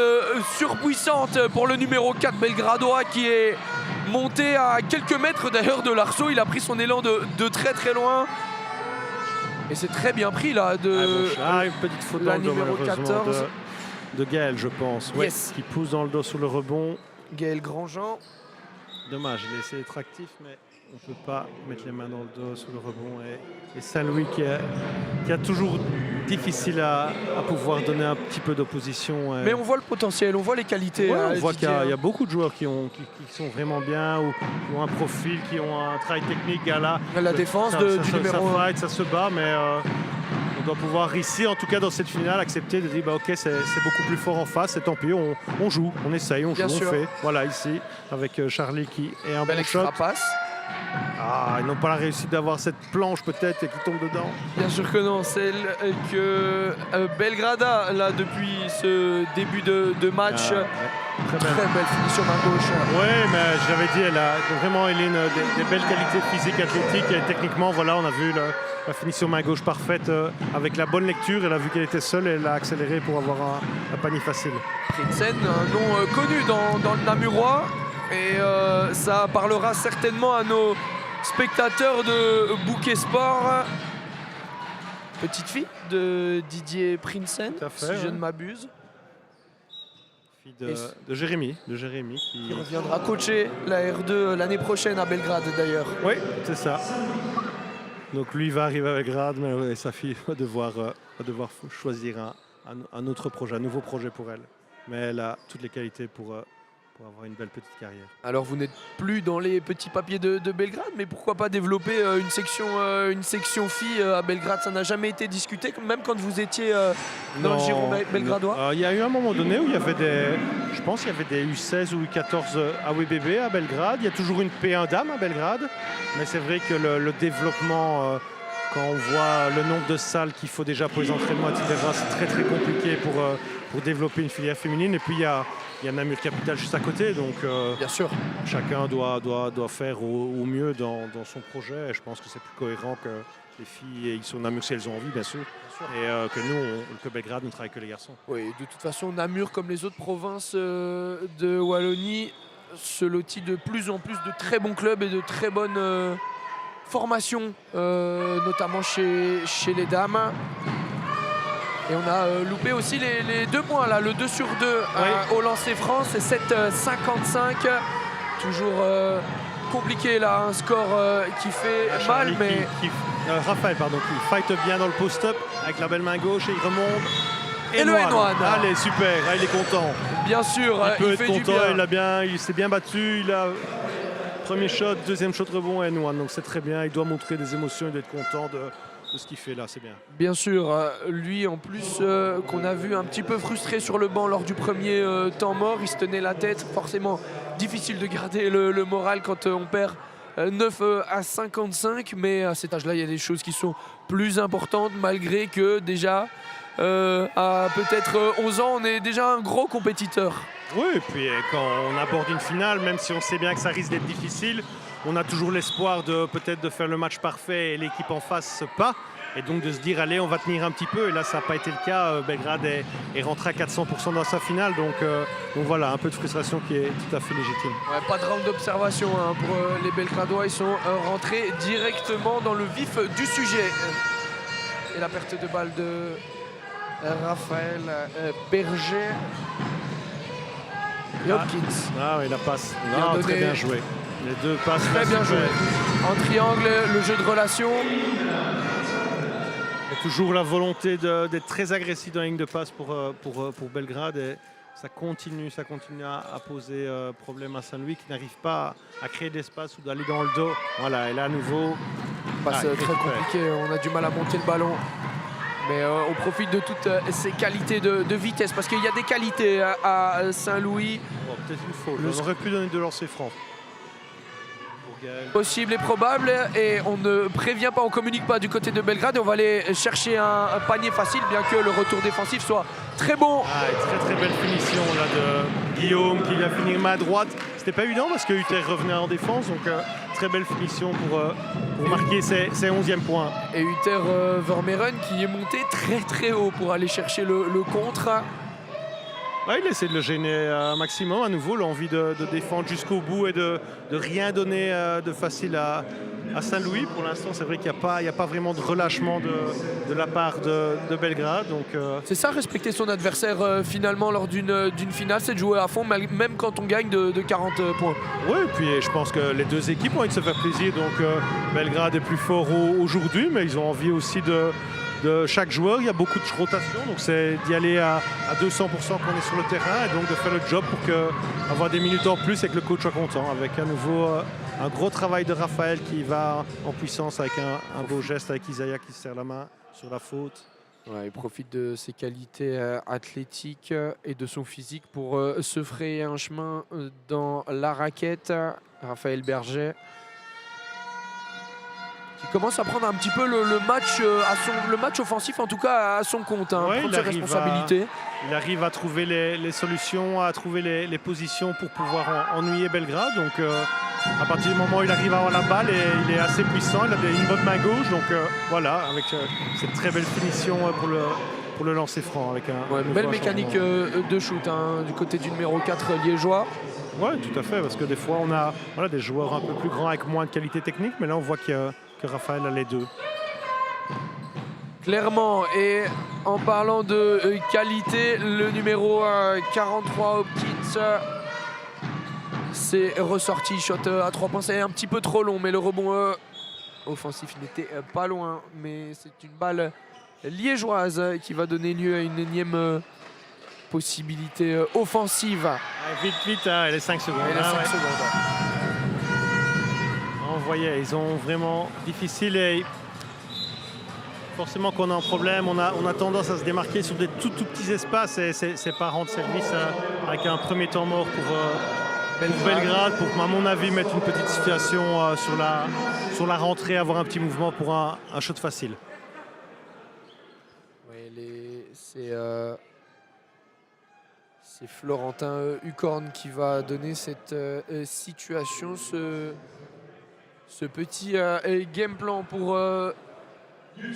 surpuissantes pour le numéro 4 belgradois qui est monté à quelques mètres d'ailleurs de l'arceau. Il a pris son élan de très très loin. Et c'est très bien pris là une petite faute dans le dos numéro 14 de Gaël, je pense, yes. Qui pousse dans le dos sur le rebond. Gaël Grandjean. Dommage, il a essayé d'être actif, mais on ne peut pas mettre les mains dans le dos sur le rebond. Et Saint-Louis qui a toujours difficile à pouvoir donner un petit peu d'opposition. Mais on voit le potentiel, on voit les qualités. On voit qu'il y a beaucoup de joueurs qui sont vraiment bien, ou qui ont un profil, qui ont un travail technique. La défense du numéro 1. Ça se bat, mais on doit pouvoir ici, en tout cas dans cette finale, accepter de dire ok, c'est beaucoup plus fort en face, et tant pis, on joue, on essaye, on joue, on fait. Voilà, ici, avec Charlie qui est un bon shot. Passe. Ils n'ont pas la réussite d'avoir cette planche peut-être et qui tombe dedans. Bien sûr que non, celle que Belgrada, là, depuis ce début de match. Très belle finition main gauche. Oui, mais je l'avais dit, elle a vraiment des belles qualités physiques, athlétiques et techniquement, voilà, on a vu la finition main gauche parfaite avec la bonne lecture. Elle a vu qu'elle était seule et elle a accéléré pour avoir un panier facile. Prinsen, un nom connu dans le Namurois. Et ça parlera certainement à nos spectateurs de Bouquet Sport. Petite fille de Didier Prinsen, si je ne m'abuse. Fille de Jérémy. Qui reviendra coacher la R2 l'année prochaine à Belgrade d'ailleurs. Oui, c'est ça. Donc lui va arriver à Belgrade, mais sa fille va devoir choisir un autre projet, un nouveau projet pour elle. Mais elle a toutes les qualités pour avoir une belle petite carrière. Alors vous n'êtes plus dans les petits papiers de Belgrade, mais pourquoi pas développer une section filles à Belgrade? Ça n'a jamais été discuté, même quand vous étiez dans le giron belgradois. Il y a eu un moment donné où il y avait je pense qu'il y avait des U16 ou U14 AWBB à Belgrade. Il y a toujours une P1 dame à Belgrade, mais c'est vrai que le développement, quand on voit le nombre de salles qu'il faut déjà pour les entraînements, etc., c'est très très compliqué pour développer une filière féminine. Et puis il y a Namur Capital juste à côté, donc bien sûr, chacun doit faire au mieux dans son projet. Et je pense que c'est plus cohérent que les filles ils sont Namur si elles ont envie, bien sûr. Et que nous, que Belgrade, ne travaille que les garçons. Oui, de toute façon, Namur, comme les autres provinces de Wallonie, se lotit de plus en plus de très bons clubs et de très bonnes formations, notamment chez les dames. Et on a loupé aussi les 2 points là, le 2 sur 2 au lancer France et 7-55. Toujours compliqué là, un score qui fait mal, mais Raphaël qui fight bien dans le post-up avec la belle main gauche et il remonte. Et le N1. Allez, super, il est content. Bien sûr, il peut être fait content, du bien. Il s'est bien battu, il a premier shot, deuxième shot rebond N1, donc c'est très bien, il doit montrer des émotions, il doit être content de ce qu'il fait là, c'est bien. Bien sûr, lui en plus qu'on a vu un petit peu frustré sur le banc lors du premier temps mort, il se tenait la tête, forcément difficile de garder le moral quand on perd 9-55, mais à cet âge-là, il y a des choses qui sont plus importantes malgré que déjà à peut-être 11 ans, on est déjà un gros compétiteur. Oui, et puis quand on aborde une finale, même si on sait bien que ça risque d'être difficile, on a toujours l'espoir de peut-être de faire le match parfait et l'équipe en face pas. Et donc de se dire, allez, on va tenir un petit peu. Et là, ça n'a pas été le cas. Belgrade est rentré à 400% dans sa finale. Donc voilà, un peu de frustration qui est tout à fait légitime. Ouais, pas de round d'observation hein, pour les Belgradois. Ils sont rentrés directement dans le vif du sujet. Et la perte de balle de Raphaël Berger. Et Hopkins. Ah oui, la passe. Bien Très bien joué. Les deux passes. Très bien joué. En triangle, le jeu de relation. Il y a toujours la volonté d'être très agressif dans la ligne de passe pour Belgrade. Et ça continue à poser problème à Saint-Louis qui n'arrive pas à créer d'espace ou d'aller dans le dos. Voilà, et là à nouveau. Passe très compliqué. On a du mal à monter le ballon. Mais on profite de toutes ces qualités de vitesse. Parce qu'il y a des qualités à Saint-Louis. Bon, peut-être une faute. On aurait pu donner de lancer franc. Possible et probable, et on ne prévient pas, on communique pas du côté de Belgrade, et on va aller chercher un panier facile, bien que le retour défensif soit très bon. Très très belle finition là de Guillaume qui vient finir main droite. C'était pas évident parce que Uther revenait en défense, donc très belle finition pour marquer ses 11e points. Et Uther Vermeeren qui est monté très très haut pour aller chercher le contre. Ouais, il essaie de le gêner un maximum, à nouveau l'envie de défendre jusqu'au bout et de rien donner de facile à Saint-Louis. Pour l'instant, c'est vrai qu'il n'y a pas vraiment de relâchement de la part de Belgrade. C'est ça, respecter son adversaire finalement lors d'une finale, c'est de jouer à fond, même quand on gagne de 40 points. Oui, et puis je pense que les deux équipes ont envie de se faire plaisir. Donc Belgrade est plus fort aujourd'hui, mais ils ont envie aussi de chaque joueur. Il y a beaucoup de rotation, donc c'est d'y aller à 200% quand on est sur le terrain et donc de faire le job pour avoir des minutes en plus et que le coach soit content. Avec à nouveau un gros travail de Raphaël qui va en puissance avec un beau geste avec Isaiah qui se serre la main sur la faute. Ouais, il profite de ses qualités athlétiques et de son physique pour se frayer un chemin dans la raquette. Raphaël Berger qui commence à prendre un petit peu le match offensif, en tout cas à son compte, hein, prendre ses responsabilités. Il arrive à trouver les solutions, à trouver les positions pour pouvoir ennuyer Belgrade. Donc à partir du moment où il arrive à avoir la balle, et il est assez puissant, il a une bonne main gauche. Donc voilà, avec cette très belle finition pour le lancer franc. Avec belle mécanique de shoot hein, du côté du numéro 4 liégeois. Oui, tout à fait, parce que des fois on a des joueurs un peu plus grands avec moins de qualité technique, mais là on voit que Raphaël a les deux. Clairement, et en parlant de qualité, le numéro 43 Hopkins s'est ressorti, shot à 3 points, c'est un petit peu trop long, mais le rebond offensif n'était pas loin, mais c'est une balle liégeoise qui va donner lieu à une énième possibilité offensive. Vite, hein, les 5 secondes. On voyait, ils ont vraiment difficile et forcément qu'on a un problème, on a tendance à se démarquer sur des tout petits espaces et c'est pas rendre service avec un premier temps mort pour Belgrade, pour à mon avis mettre une petite situation sur la rentrée, avoir un petit mouvement pour un shot facile. Oui, c'est Florentin Hucorn qui va donner cette situation, ce petit game plan pour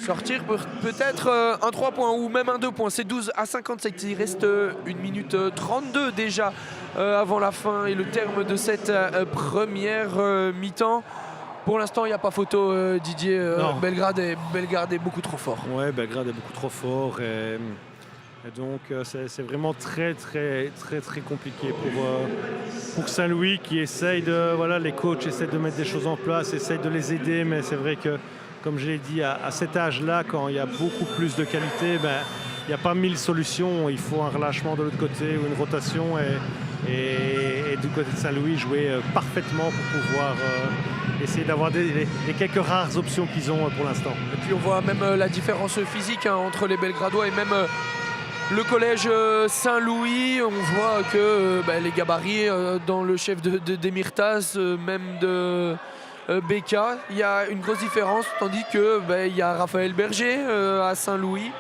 sortir peut-être un 3 points ou même un 2 points. C'est 12-57, il reste 1 minute 32 déjà avant la fin et le terme de cette première mi-temps. Pour l'instant, il n'y a pas photo, Didier. Belgrade est beaucoup trop fort. Oui, Belgrade est beaucoup trop fort. Et donc, c'est vraiment très compliqué pour Saint-Louis qui essaye les coachs essaient de mettre des choses en place, essayent de les aider, mais c'est vrai que, comme je l'ai dit, à cet âge-là, quand il y a beaucoup plus de qualité, il n'y a pas 1000 solutions. Il faut un relâchement de l'autre côté ou une rotation. Et du côté de Saint-Louis, jouer parfaitement pour pouvoir essayer d'avoir les quelques rares options qu'ils ont pour l'instant. Et puis on voit même la différence physique entre les Belgradois et même le collège Saint-Louis. On voit que les gabarits dans le chef de Demirtas, même de Beka, il y a une grosse différence, tandis que il y a Raphaël Berger à Saint-Louis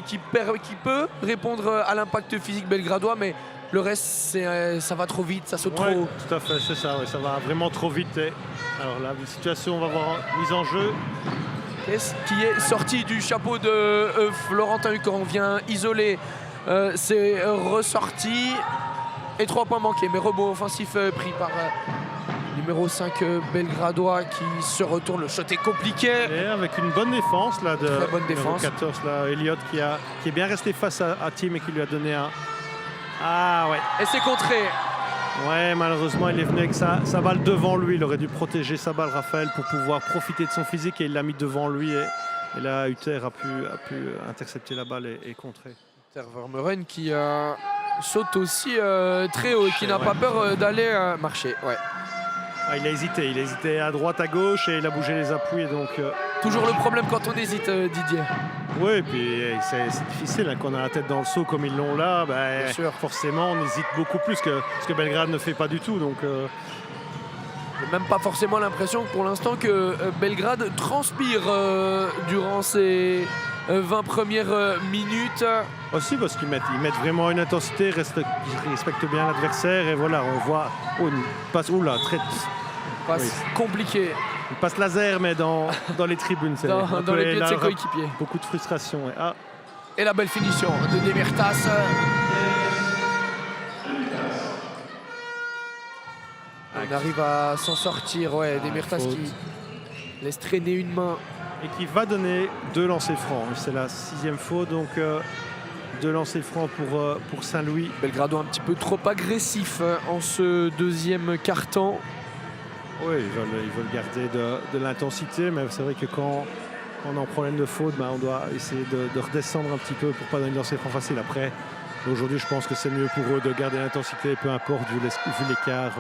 qui peut répondre à l'impact physique belgradois, mais le reste, ça va trop vite, ça saute trop haut. Tout à fait, c'est ça, ouais, ça va vraiment trop vite. Alors là, la situation, on va voir mise en jeu. Qui est sorti du chapeau de Florentin Huc, on vient isoler, c'est ressorti et 3 points manqués, mais rebond offensif pris par numéro 5 belgradois qui se retourne. Le shot est compliqué. Et avec une bonne défense là, de très bonne défense. 14, là, Elliott qui est bien resté face à Tim et qui lui a donné un... Ah ouais. Et c'est contré. Ouais, malheureusement, il est venu avec sa balle devant lui. Il aurait dû protéger sa balle, Raphaël, pour pouvoir profiter de son physique, et il l'a mis devant lui. Et là, Uther a pu intercepter la balle et contrer. Uther Vermeuren qui saute aussi très haut et qui n'a pas peur d'aller marcher. Ouais. Ah, il a hésité à droite, à gauche, et il a bougé les appuis. Et donc, toujours le problème quand on hésite, Didier. Oui, et puis c'est difficile hein, quand on a la tête dans le seau comme ils l'ont là. Ben, forcément, on hésite beaucoup plus que ce que Belgrade ne fait pas du tout. Donc, j'ai même pas forcément l'impression pour l'instant que Belgrade transpire durant ces 20 premières minutes. Aussi parce qu'ils mettent vraiment une intensité, ils respectent bien l'adversaire, et voilà, on voit une passe, très compliqué. Une passe laser, mais dans les tribunes, c'est dans les pieds de ses coéquipiers. Beaucoup de frustration. Et la belle finition de Demirtas. On arrive à s'en sortir, ouais, Demirtas qui laisse traîner une main. Et qui va donner 2 lancers francs. C'est la 6e faute, donc 2 lancers francs pour Saint-Louis. Belgrado un petit peu trop agressif en ce deuxième quart-temps. Oui, ils veulent garder de l'intensité, mais c'est vrai que quand on est en problème de faute, on doit essayer de redescendre un petit peu pour ne pas donner de lancer franc facile. Après, aujourd'hui, je pense que c'est mieux pour eux de garder l'intensité, peu importe, vu l'écart.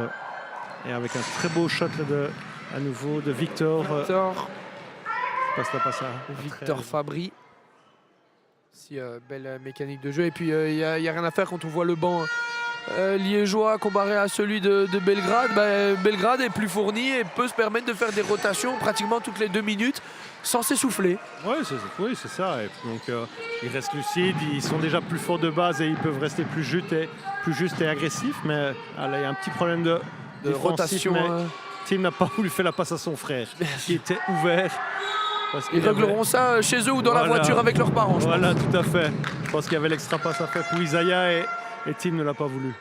Et avec un très beau shot là, à nouveau de Victor. Victor Fabry. Belle mécanique de jeu. Et puis, il n'y a rien à faire quand on voit le banc liégeois comparé à celui de Belgrade. Belgrade est plus fourni et peut se permettre de faire des rotations pratiquement toutes les 2 minutes sans s'essouffler. Oui, c'est ça. Et donc, ils restent lucides, ils sont déjà plus forts de base et ils peuvent rester plus justes et agressifs. Mais là, il y a un petit problème de rotation. Tim n'a pas voulu faire la passe à son frère, qui était ouvert. Ils régleront ça chez eux ou dans la voiture avec leurs parents. Voilà, tout à fait. Je pense qu'il y avait l'extra passe à faire pour Isaiah et Tim ne l'a pas voulu.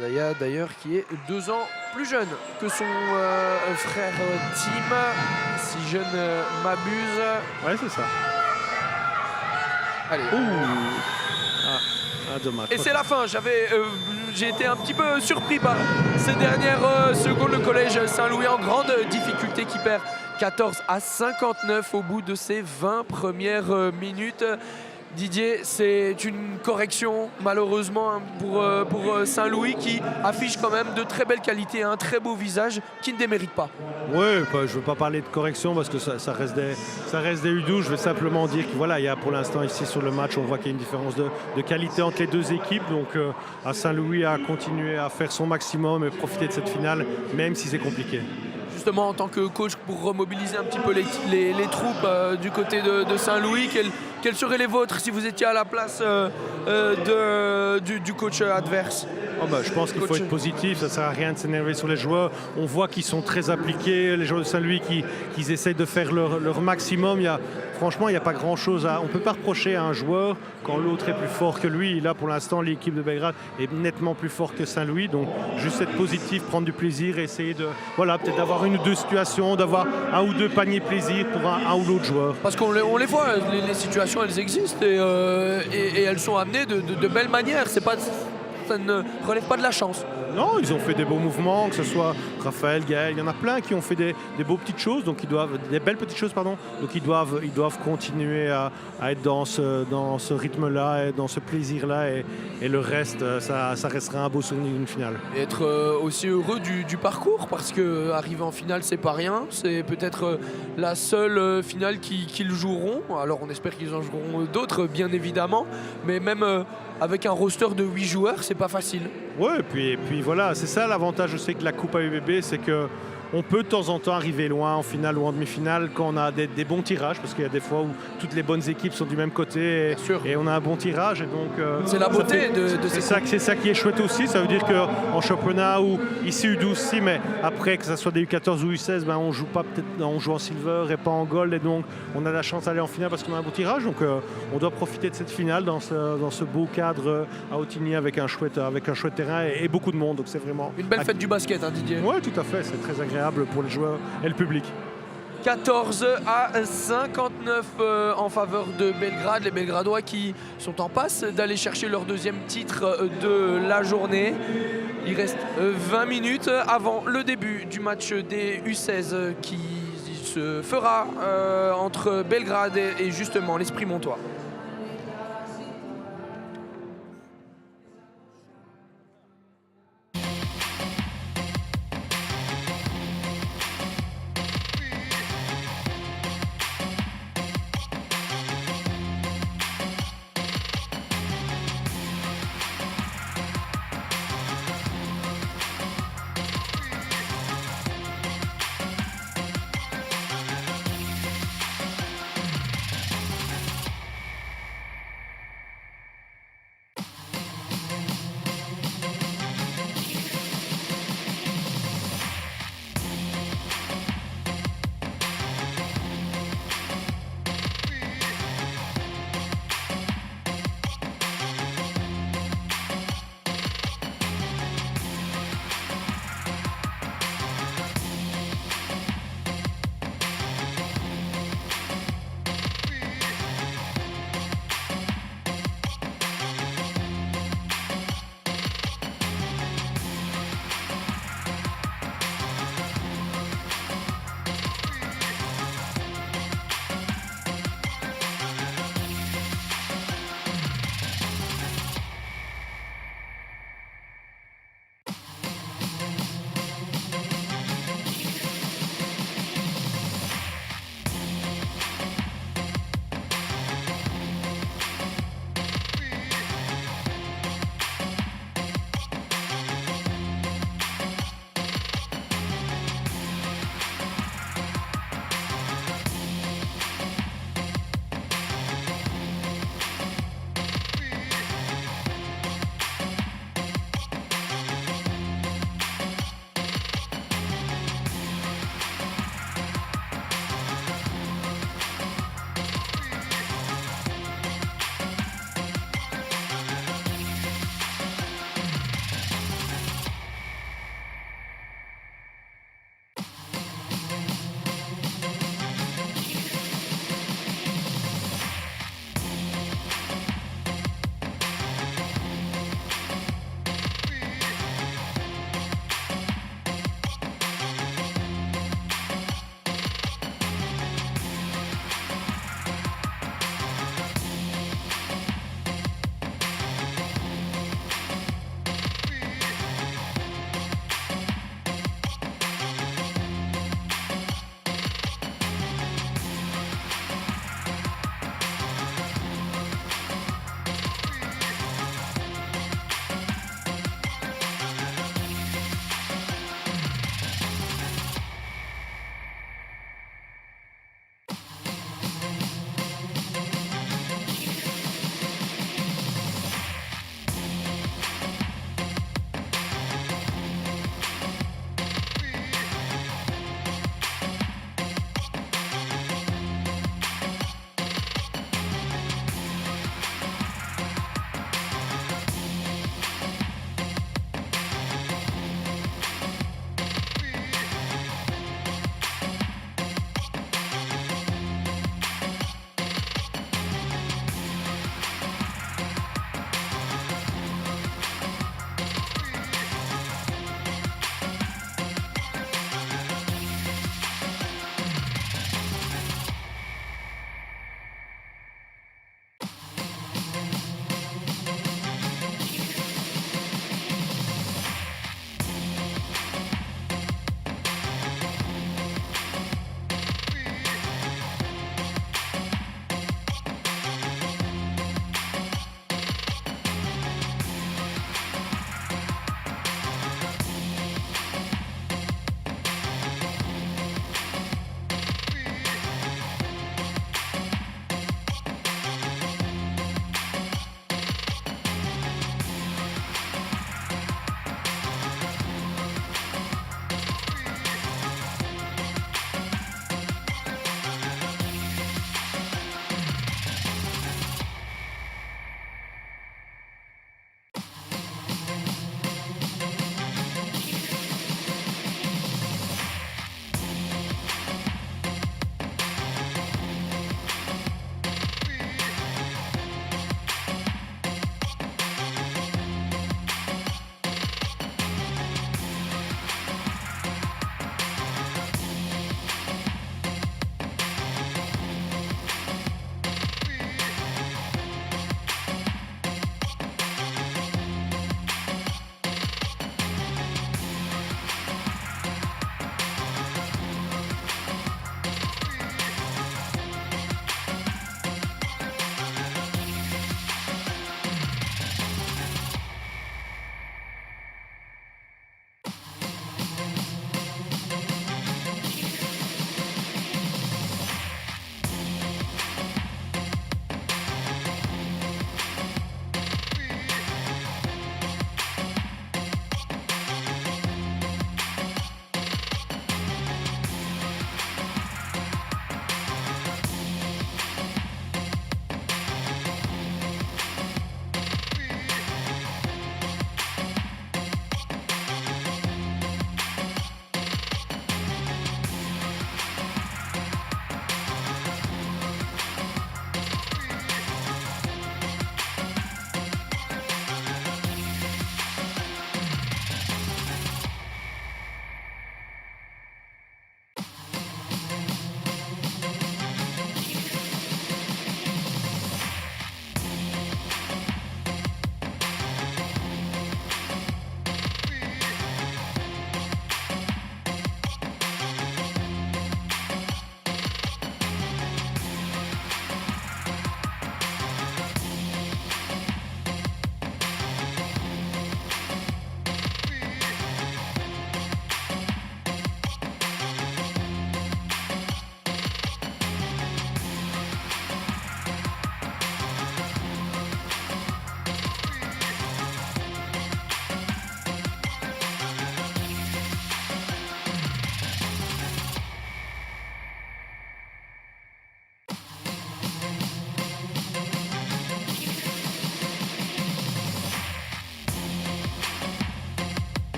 Isaiah d'ailleurs qui est 2 ans plus jeune que son frère Tim, si je ne m'abuse. Ouais, c'est ça. Allez. Dommage. Et c'est la fin. J'ai été un petit peu surpris par ces dernières secondes. Le collège Saint-Louis en grande difficulté qui perd 14-59 au bout de ces 20 premières minutes. Didier, c'est une correction malheureusement pour Saint-Louis qui affiche quand même de très belles qualités, un très beau visage qui ne démérite pas. Oui, je ne veux pas parler de correction parce que ça reste des U12. Je vais simplement dire que voilà, il y a pour l'instant ici sur le match, on voit qu'il y a une différence de qualité entre les 2 équipes. Donc à Saint-Louis à continuer à faire son maximum et profiter de cette finale, même si c'est compliqué. Justement, en tant que coach, pour remobiliser un petit peu les troupes du côté de Saint-Louis, quels seraient les vôtres si vous étiez à la place du coach adverse? Je pense qu'il faut être positif, ça ne sert à rien de s'énerver sur les joueurs. On voit qu'ils sont très appliqués, les joueurs de Saint-Louis qui essayent de faire leur maximum. Franchement, il n'y a pas grand-chose on ne peut pas reprocher à un joueur quand l'autre est plus fort que lui. Là, pour l'instant, l'équipe de Belgrade est nettement plus forte que Saint-Louis. Donc, juste être positif, prendre du plaisir et essayer peut-être d'avoir 1 ou 2 situations, d'avoir 1 ou 2 paniers plaisir pour un ou l'autre joueur. Parce qu'on les voit, les situations, elles existent et elles sont amenées de belles manières. Ça ne relève pas de la chance. Non, ils ont fait des beaux mouvements, que ce soit Raphaël, Gaël, il y en a plein qui ont fait des belles petites choses, donc ils doivent continuer à être dans ce rythme-là et dans ce plaisir-là, et le reste, ça restera un beau souvenir d'une finale. Et être aussi heureux du parcours, parce qu'arriver en finale, c'est pas rien, c'est peut-être la seule finale qu'ils joueront. Alors on espère qu'ils en joueront d'autres, bien évidemment, mais même avec un roster de 8 joueurs, c'est pas facile. Ouais, et puis voilà, c'est ça l'avantage, je sais que la Coupe AUBB, c'est que on peut de temps en temps arriver loin en finale ou en demi-finale quand on a des bons tirages, parce qu'il y a des fois où toutes les bonnes équipes sont du même côté et on a un bon tirage. Et donc, c'est la beauté de ces c'est ça qui est chouette aussi. Ça veut dire qu'en championnat ou ici U12 si, mais après que ce soit des U14 ou U16, ben, on joue en silver et pas en gold, et donc on a la chance d'aller en finale parce qu'on a un bon tirage. Donc on doit profiter de cette finale dans ce beau cadre à Ottignies avec un chouette terrain et beaucoup de monde. Donc c'est vraiment une belle fête du basket, hein, Didier. Oui, tout à fait. C'est très agréable pour les joueurs et le public. 14-59 en faveur de Belgrade. Les Belgradois qui sont en passe d'aller chercher leur deuxième titre de la journée. Il reste 20 minutes avant le début du match des U16 qui se fera entre Belgrade et justement l'Esprit Montois.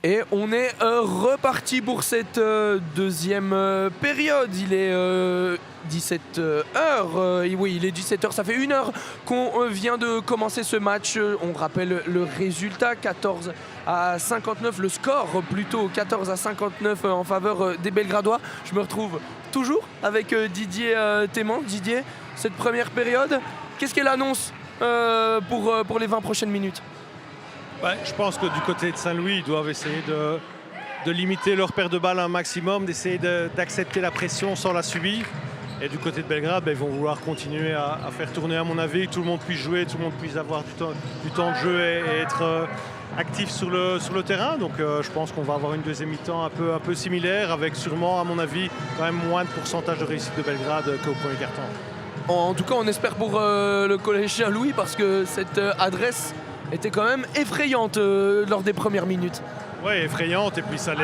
Et on est reparti pour cette deuxième période. Il est 17h. Oui, il est 17h. Ça fait 1 heure qu'on vient de commencer ce match. On rappelle le résultat, 14-59. Le score plutôt, 14-59 en faveur des Belgradois. Je me retrouve toujours avec Didier Théman. Didier, cette première période, qu'est-ce qu'elle annonce pour les 20 prochaines minutes? Ouais, je pense que du côté de Saint-Louis, ils doivent essayer de limiter leur perte de balle un maximum, d'essayer d'accepter la pression sans la subir. Et du côté de Belgrade, ils vont vouloir continuer à faire tourner, à mon avis, que tout le monde puisse jouer, tout le monde puisse avoir du temps de jeu et être actif sur le terrain. Donc je pense qu'on va avoir une deuxième mi-temps un peu similaire, avec sûrement, à mon avis, quand même moins de pourcentage de réussite de Belgrade qu'au premier quart-temps. En tout cas, on espère pour le collège Saint-Louis, parce que cette adresse était quand même effrayante lors des premières minutes. Oui, effrayante, et puis ça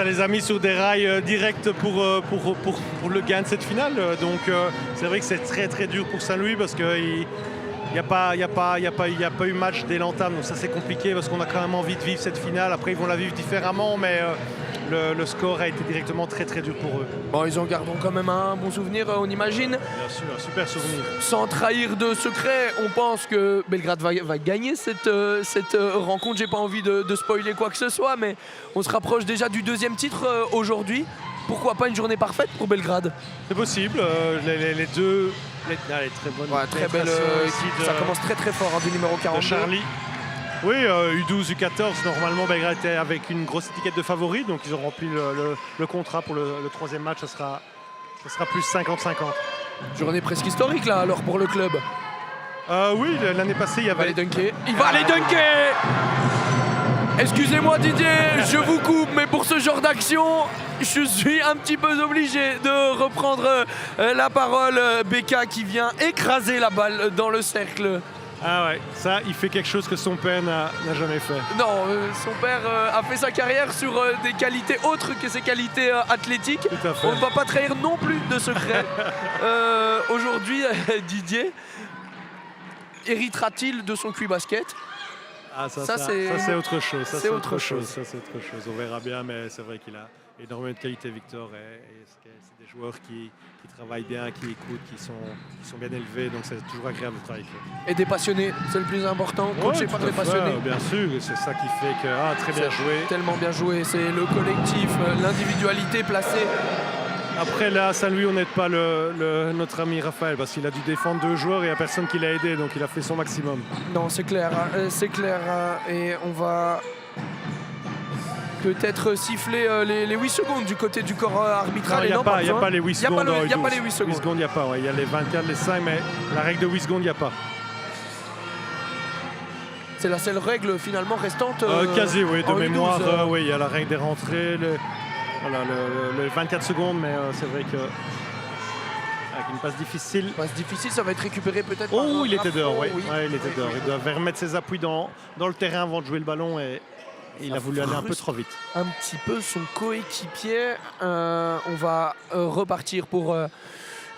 les a mis sur des rails directs pour le gain de cette finale. Donc c'est vrai que c'est très très dur pour Saint-Louis, parce qu'il n'y a pas eu match dès l'entame, donc ça c'est compliqué, parce qu'on a quand même envie de vivre cette finale. Après ils vont la vivre différemment, mais le score a été directement très très dur pour eux. Bon, ils en garderont quand même un bon souvenir, on imagine. Bien sûr, un super souvenir. Sans trahir de secret, on pense que Belgrade va gagner cette rencontre. J'ai pas envie de spoiler quoi que ce soit, mais on se rapproche déjà du deuxième titre aujourd'hui. Pourquoi pas une journée parfaite pour Belgrade? C'est possible, les deux... très bonne, ouais, très belle, ça commence très très fort, du numéro 42. De Charlie. Oui, U12, U14, normalement Belgrade était avec une grosse étiquette de favori, donc ils ont rempli le contrat pour le troisième match, ça sera plus 50-50. Journée presque historique là alors pour le club. Oui, l'année passée il y avait... Il va aller dunker. Excusez-moi Didier, je vous coupe, mais pour ce genre d'action, je suis un petit peu obligé de reprendre la parole. Beka qui vient écraser la balle dans le cercle. Ah ouais, ça, il fait quelque chose que son père n'a jamais fait. Non, son père a fait sa carrière sur des qualités autres que ses qualités athlétiques. Tout à fait. On ne va pas trahir non plus de secret. Aujourd'hui, Didier héritera-t-il de son QI basket? Ah, ça c'est autre chose. Ça, c'est autre chose. Ça, c'est autre chose. On verra bien, mais c'est vrai qu'il a énormément de qualité, Victor. Et c'est des joueurs qui travaillent bien, qui écoutent, qui sont bien élevés. Donc c'est toujours agréable de travailler avec eux. Et des passionnés, c'est le plus important. Coaché par des passionnés. Bien sûr, c'est ça qui fait que très bien joué. Tellement bien joué. C'est le collectif, l'individualité placée. Après là, à Saint-Louis, on n'aide pas notre ami Raphaël, parce qu'il a dû défendre 2 joueurs et il n'y a personne qui l'a aidé, donc il a fait son maximum. Non, c'est clair, et on va peut-être siffler les 8 secondes du côté du corps arbitral. Il n'y a pas les 8 secondes. Il n'y a pas les 8 secondes. 8 secondes, il n'y a pas. Il y a les 24, les 5, mais la règle de 8 secondes, il n'y a pas. C'est la seule règle finalement restante. Quasi, oui, de mémoire. U12, oui, il y a la règle des rentrées. Voilà, le 24 secondes, mais c'est vrai que avec une passe difficile. Ça va être récupéré peut-être. Oh, il était dehors, oui. Oui. Ouais, il était dehors. Il devait remettre ses appuis dans le terrain avant de jouer le ballon et il a voulu aller un peu trop vite. Un petit peu son coéquipier. On va repartir pour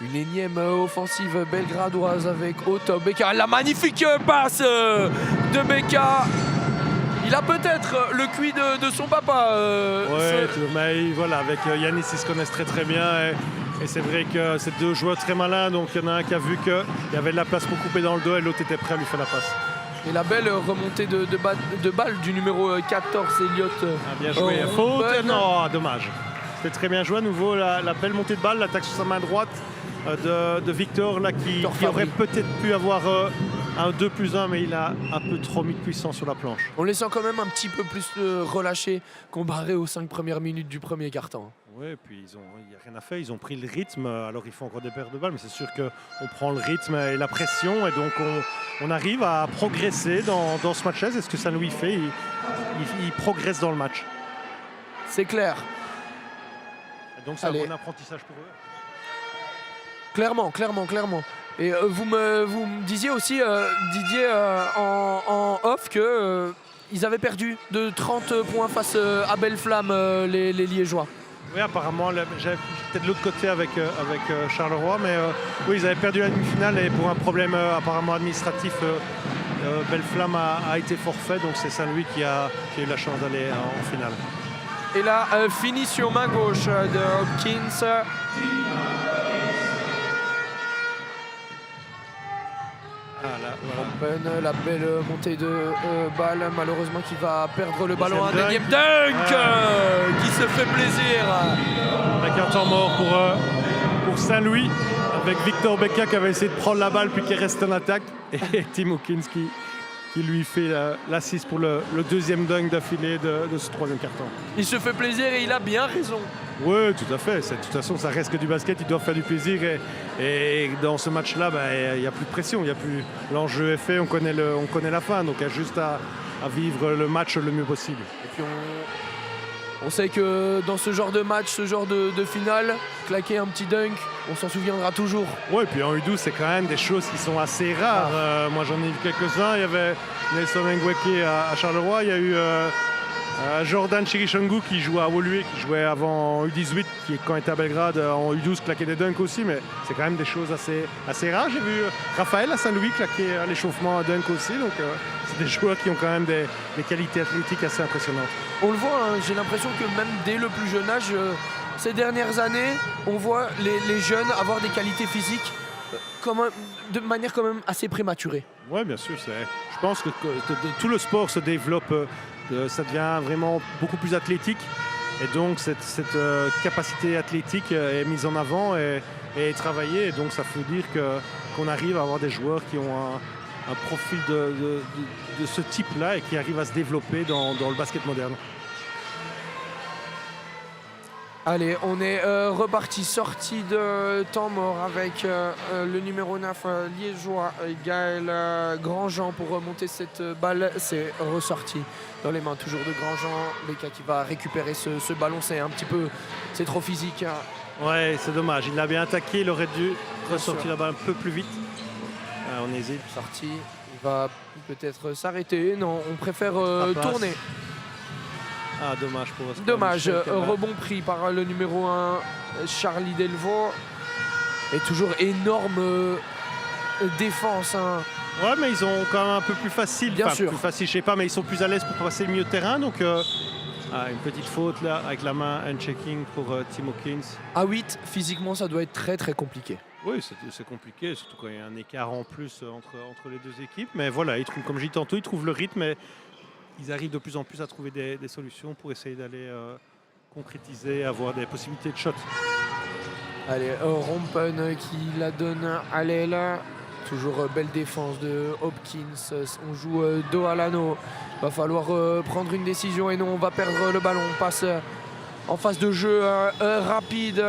une énième offensive belgradoise avec Otto Beka. La magnifique passe de Beka. Il a peut-être le QI de son papa. Mais voilà, avec Yanis, ils se connaissent très très bien. Et c'est vrai que c'est 2 joueurs très malins. Donc il y en a un qui a vu qu'il y avait de la place pour couper dans le dos et l'autre était prêt à lui faire la passe. Et la belle remontée de balle du numéro 14, Elliot. Bien joué. Faute. Non, dommage. C'était très bien joué à nouveau. La belle montée de balle, l'attaque sur sa main droite de Victor là, qui aurait peut-être pu avoir un 2+1, mais il a un peu trop mis de puissance sur la planche. On les sent quand même un petit peu plus relâchés comparé aux 5 premières minutes du premier quart-temps. Oui, et puis il n'y a rien à faire, ils ont pris le rythme, alors ils font encore des pertes de balles, mais c'est sûr qu'on prend le rythme et la pression, et donc on arrive à progresser dans ce match-là. C'est ce que Saint-Louis fait, il progresse dans le match. C'est clair. Et donc c'est un bon apprentissage pour eux. Clairement. Et vous me disiez aussi, Didier, en off, que ils avaient perdu de 30 points face à Belle-Flamme, les Liégeois. Oui, apparemment, j'étais de l'autre côté avec Charleroi, mais oui, ils avaient perdu la demi-finale et pour un problème apparemment administratif, Belle-Flamme a été forfait, donc c'est Saint-Louis qui a eu la chance d'aller en finale. Et la finition main gauche de Hopkins. Voilà. La belle montée de balle, malheureusement qui va perdre le ballon. Un deuxième dunk qui se fait plaisir. Avec un temps mort pour Saint-Louis, avec Victor Becca qui avait essayé de prendre la balle puis qui reste en attaque. Et Tim Hawkins qui lui fait l'assist pour le deuxième dunk d'affilée de ce troisième carton. Il se fait plaisir et il a bien raison. Oui, tout à fait. De toute façon, ça reste que du basket, il doit faire du plaisir. Et dans ce match-là, il n'y a plus de pression. L'enjeu est fait, on connaît la fin. Donc il y a juste à vivre le match le mieux possible. Et puis on sait que dans ce genre de match, ce genre de finale, claquer un petit dunk, on s'en souviendra toujours. Oui, puis en U12, c'est quand même des choses qui sont assez rares. Moi, j'en ai vu quelques-uns. Il y avait Nelson Ngweke à Charleroi. Il y a eu Jordan Chirichongu qui jouait à Woluwe, qui jouait avant en U18, qui quand il était à Belgrade en U12 claquait des dunks aussi, mais c'est quand même des choses assez rares. J'ai vu Raphaël à Saint-Louis claquer à l'échauffement à dunk aussi, donc c'est des joueurs qui ont quand même des qualités athlétiques assez impressionnantes. On le voit, hein, j'ai l'impression que même dès le plus jeune âge, ces dernières années, on voit les jeunes avoir des qualités physiques de manière quand même assez prématurée. Oui, bien sûr. Je pense que tout le sport se développe. Ça devient vraiment beaucoup plus athlétique et donc cette capacité athlétique est mise en avant et travaillée, et donc ça veut dire qu'on arrive à avoir des joueurs qui ont un profil de ce type-là et qui arrivent à se développer dans le basket moderne. Allez, on est reparti, sorti de temps mort avec le numéro 9 liégeois, Gaël Grandjean pour remonter cette balle. C'est ressorti dans les mains toujours de Grandjean. Becca qui va récupérer ce ballon, c'est trop physique. Ouais, c'est dommage, il l'a bien attaqué, il aurait dû ressortir la balle un peu plus vite. On hésite. Sorti, il va peut-être s'arrêter. Non, on préfère tourner. Ah, dommage pour Oscar. Dommage, rebond pris par le numéro 1, Charlie Delvaux. Et toujours énorme défense. Hein. Ouais, mais ils ont quand même un peu plus facile. Bien sûr. Plus facile, je sais pas, mais ils sont plus à l'aise pour passer le milieu de terrain. Donc, une petite faute là, avec la main, un checking pour Tim Hawkins. À 8, physiquement, ça doit être très très compliqué. Oui, c'est compliqué, surtout quand il y a un écart en plus entre les deux équipes. Mais voilà, comme je dis tantôt, ils trouvent le rythme. Et ils arrivent de plus en plus à trouver des solutions pour essayer d'aller concrétiser, avoir des possibilités de shot. Allez, Rompen qui la donne à l'aile. Toujours belle défense de Hopkins. On joue dos à l'anneau. Va falloir prendre une décision et non, on va perdre le ballon. On passe en phase de jeu rapide.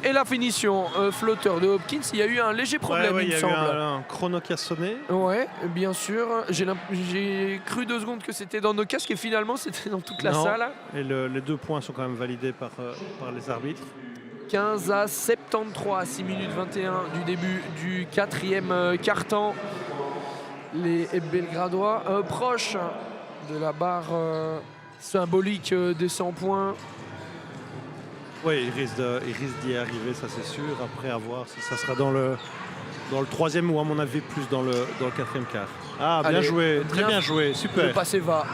Et la finition, flotteur de Hopkins, il y a eu un léger problème, il me semble. Il y a eu un chrono qui a sonné. Ouais, bien sûr. J'ai cru 2 secondes que c'était dans nos casques et finalement c'était dans toute la salle. Et les 2 points sont quand même validés par les arbitres. 15-73, 6 minutes 21 du début du 4e quart-temps. Les Belgradois proches de la barre symbolique des 100 points. Oui, il risque d'y arriver, ça c'est sûr. Après, à voir si ça sera dans le 3e ou à mon avis plus dans le 4e quart. Ah, bien joué, très bien joué, super. Le passé va.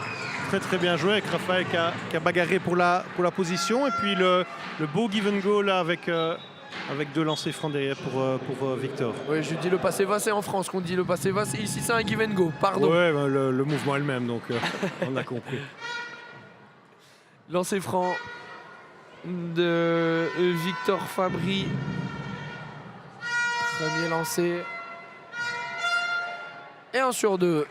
Très très bien joué avec Raphaël qui a bagarré pour la position. Et puis le beau give and go là avec 2 lancers francs derrière pour Victor. Oui, je dis le passé va, c'est en France qu'on dit le passé va. Ici c'est un give and go, pardon. Oui, le mouvement est le même, donc on a compris. Lancer franc de Victor Fabry. Premier lancé. Et 1 sur 2.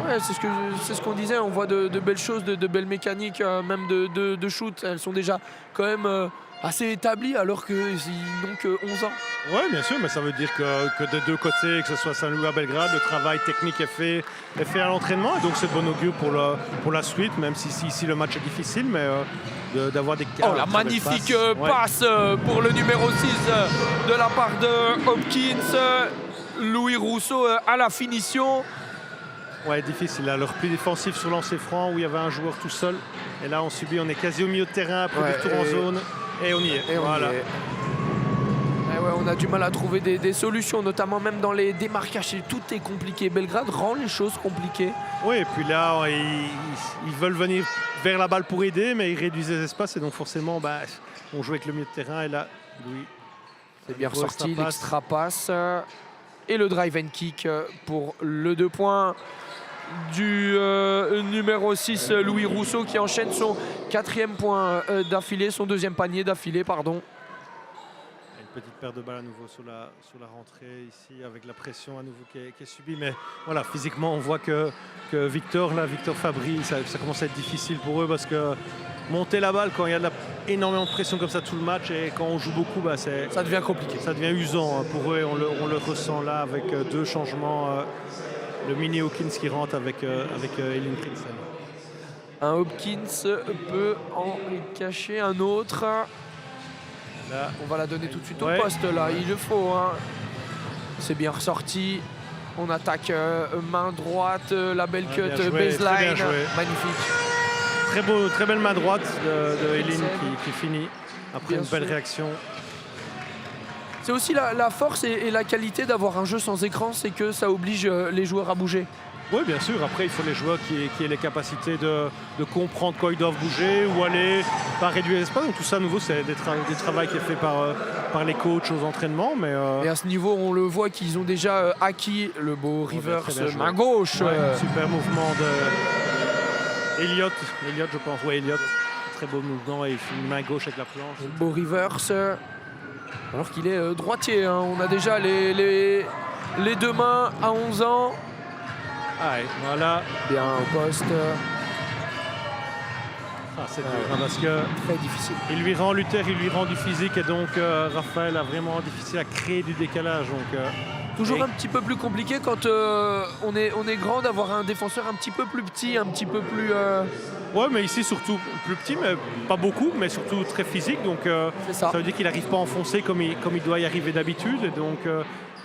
Ouais, c'est ce qu'on disait, on voit de belles choses, de belles mécaniques, même de shoot. Elles sont déjà quand même assez établies alors qu'ils n'ont que 11 ans. Oui, bien sûr, mais ça veut dire que des 2 côtés, que ce soit Saint-Louis à Belgrade, le travail technique est fait à l'entraînement. Et donc c'est de bon augure pour la suite, même si ici le match est difficile, mais d'avoir des... Oh, la magnifique passe pour le numéro 6 de la part de Hopkins. Louis Rousseau à la finition. Ouais, difficile. Là, le repli défensif sur lancer franc où il y avait un joueur tout seul. Et là, on est quasi au milieu de terrain après du tour en zone. Et on y est. Et voilà. On a du mal à trouver des solutions, notamment même dans les démarquages. Tout est compliqué. Belgrade rend les choses compliquées. Oui, et puis là, ils veulent venir vers la balle pour aider, mais ils réduisent les espaces et donc forcément, on joue avec le milieu de terrain et là, Louis. C'est bien ressorti, l'extra passe et le drive and kick pour le 2 points du numéro 6, Louis Rousseau, qui enchaîne son 4e point d'affilée, son 2e panier d'affilée, pardon. Une petite paire de balles à nouveau sur la rentrée ici, avec la pression à nouveau qui est subie. Mais voilà, physiquement, on voit que Victor Fabry, ça commence à être difficile pour eux parce que monter la balle quand il y a énormément de pression comme ça tout le match et quand on joue beaucoup, ça devient compliqué. Ça devient usant pour eux et on le ressent là avec 2 changements. Le mini Hawkins qui rentre avec Elin Prinsen. Un Hopkins peut en cacher un autre. Là, on va la donner tout de suite au poste, là, il le faut. Hein. C'est bien ressorti. On attaque main droite, la belle cut, baseline. Magnifique. Très belle main droite de Elin qui finit après une belle réaction. C'est aussi la force et la qualité d'avoir un jeu sans écran, c'est que ça oblige les joueurs à bouger. Oui, bien sûr. Après, il faut les joueurs qui aient les capacités de comprendre quand ils doivent bouger ou aller par réduire l'espace. Donc tout ça, à nouveau, c'est des travaux qui est fait par les coachs aux entraînements. Et à ce niveau, on le voit qu'ils ont déjà acquis le beau reverse main gauche. Super mouvement de Elliott, je pense. Oui, Elliott. Très beau mouvement et une main gauche avec la planche. Le beau reverse. Alors qu'il est droitier. Hein. On a déjà les 2 mains à 11 ans. Voilà. Bien au poste. C'est dur parce que très difficile. Il lui rend Luther, il lui rend du physique et donc Raphaël a vraiment difficile à créer du décalage. Donc, toujours un petit peu plus compliqué quand on est grand d'avoir un défenseur un petit peu plus petit, un petit peu plus... Ouais, mais ici surtout plus petit, mais pas beaucoup, mais surtout très physique. Donc ça veut dire qu'il n'arrive pas à enfoncer comme il doit y arriver d'habitude. Et donc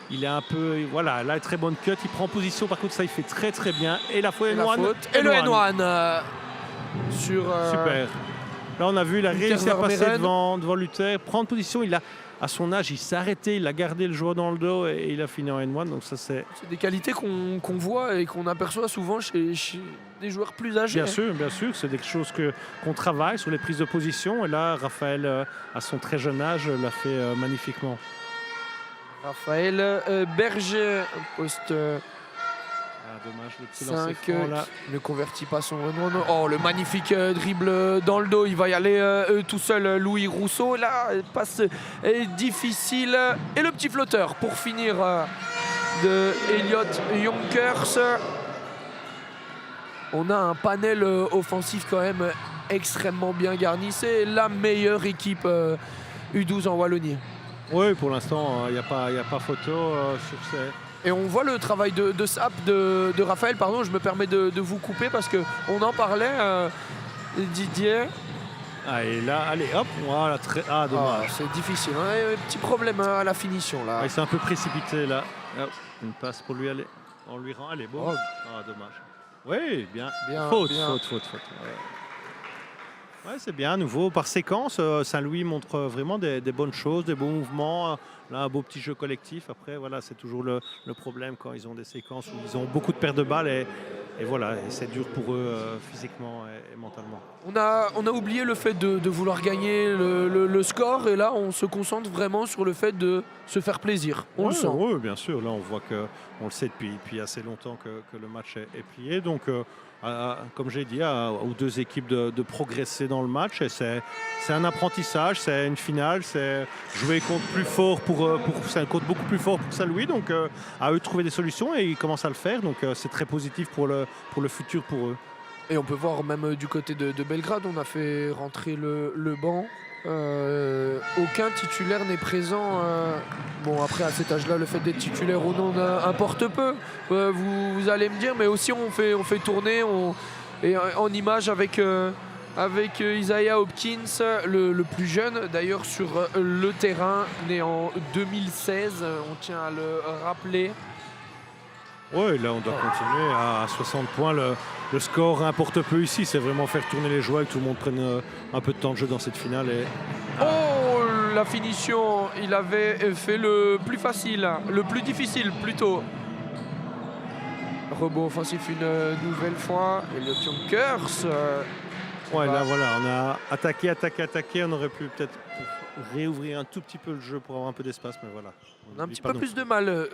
il est un peu... Voilà, là, très bonne cut. Il prend position, par contre, ça, il fait très très bien. Et la faute et le N1 sur... Super. Là, on a vu, il a réussi à passer devant Luther, prendre position. À son âge, il s'est arrêté, il a gardé le joueur dans le dos et il a fini en N1. Donc ça, c'est des qualités qu'on voit et qu'on aperçoit souvent chez des joueurs plus âgés. Bien sûr. C'est des choses qu'on travaille sur les prises de position. Et là, Raphaël, à son très jeune âge, l'a fait magnifiquement. Raphaël Berger, poste... dommage, le petit lancer franc là. Ne convertit pas son N1. Oh, le magnifique dribble dans le dos. Il va y aller tout seul, Louis Rousseau. Là, passe difficile. Et le petit flotteur pour finir de Elliott Jonkers. On a un panel offensif quand même extrêmement bien garni. C'est la meilleure équipe U12 en Wallonie. Oui, pour l'instant, il n'y a pas photo sur ces... Et on voit le travail de sap de Raphaël. Pardon, je me permets de vous couper parce qu'on en parlait, Didier. Et là, allez, hop, voilà, dommage. C'est difficile, hein, un petit problème à la finition là. Il s'est un peu précipité là. Hop, une passe pour lui, allez. On lui rend, allez, bon. Dommage. Oui, bien. Faute. Ouais, c'est bien, à nouveau, par séquence, Saint-Louis montre vraiment des bonnes choses, des beaux mouvements, là, un beau petit jeu collectif. Après, voilà, c'est toujours le problème quand ils ont des séquences où ils ont beaucoup de pertes de balles et voilà, et c'est dur pour eux physiquement et mentalement. On a oublié le fait de vouloir gagner le score et là, on se concentre vraiment sur le fait de se faire plaisir. On le sent. Oui, bien sûr, là, on voit on le sait depuis assez longtemps que le match est plié. Donc, comme j'ai dit, aux 2 équipes de progresser dans le match. Et c'est un apprentissage, c'est une finale, c'est jouer contre plus fort c'est un contre beaucoup plus fort pour Saint-Louis. Donc à eux de trouver des solutions et ils commencent à le faire. Donc c'est très positif pour le futur pour eux. Et on peut voir même du côté de Belgrade, on a fait rentrer le banc. Aucun titulaire n'est présent. Bon, après à cet âge-là, le fait d'être titulaire ou non importe peu. Vous allez me dire, mais aussi on fait tourner et en image avec Isaiah Hopkins, le plus jeune d'ailleurs sur le terrain, né en 2016. On tient à le rappeler. Oui, là on doit continuer à 60 points. Le score importe peu ici, c'est vraiment faire tourner les joueurs et que tout le monde prenne un peu de temps de jeu dans cette finale. Oh, la finition, il avait fait le plus facile, le plus difficile plutôt. Rebond offensif une nouvelle fois. Elliot Jonkers. Ouais, là voilà, on a attaqué. On aurait pu peut-être réouvrir un tout petit peu le jeu pour avoir un peu d'espace, mais voilà. On a un petit peu plus de mal,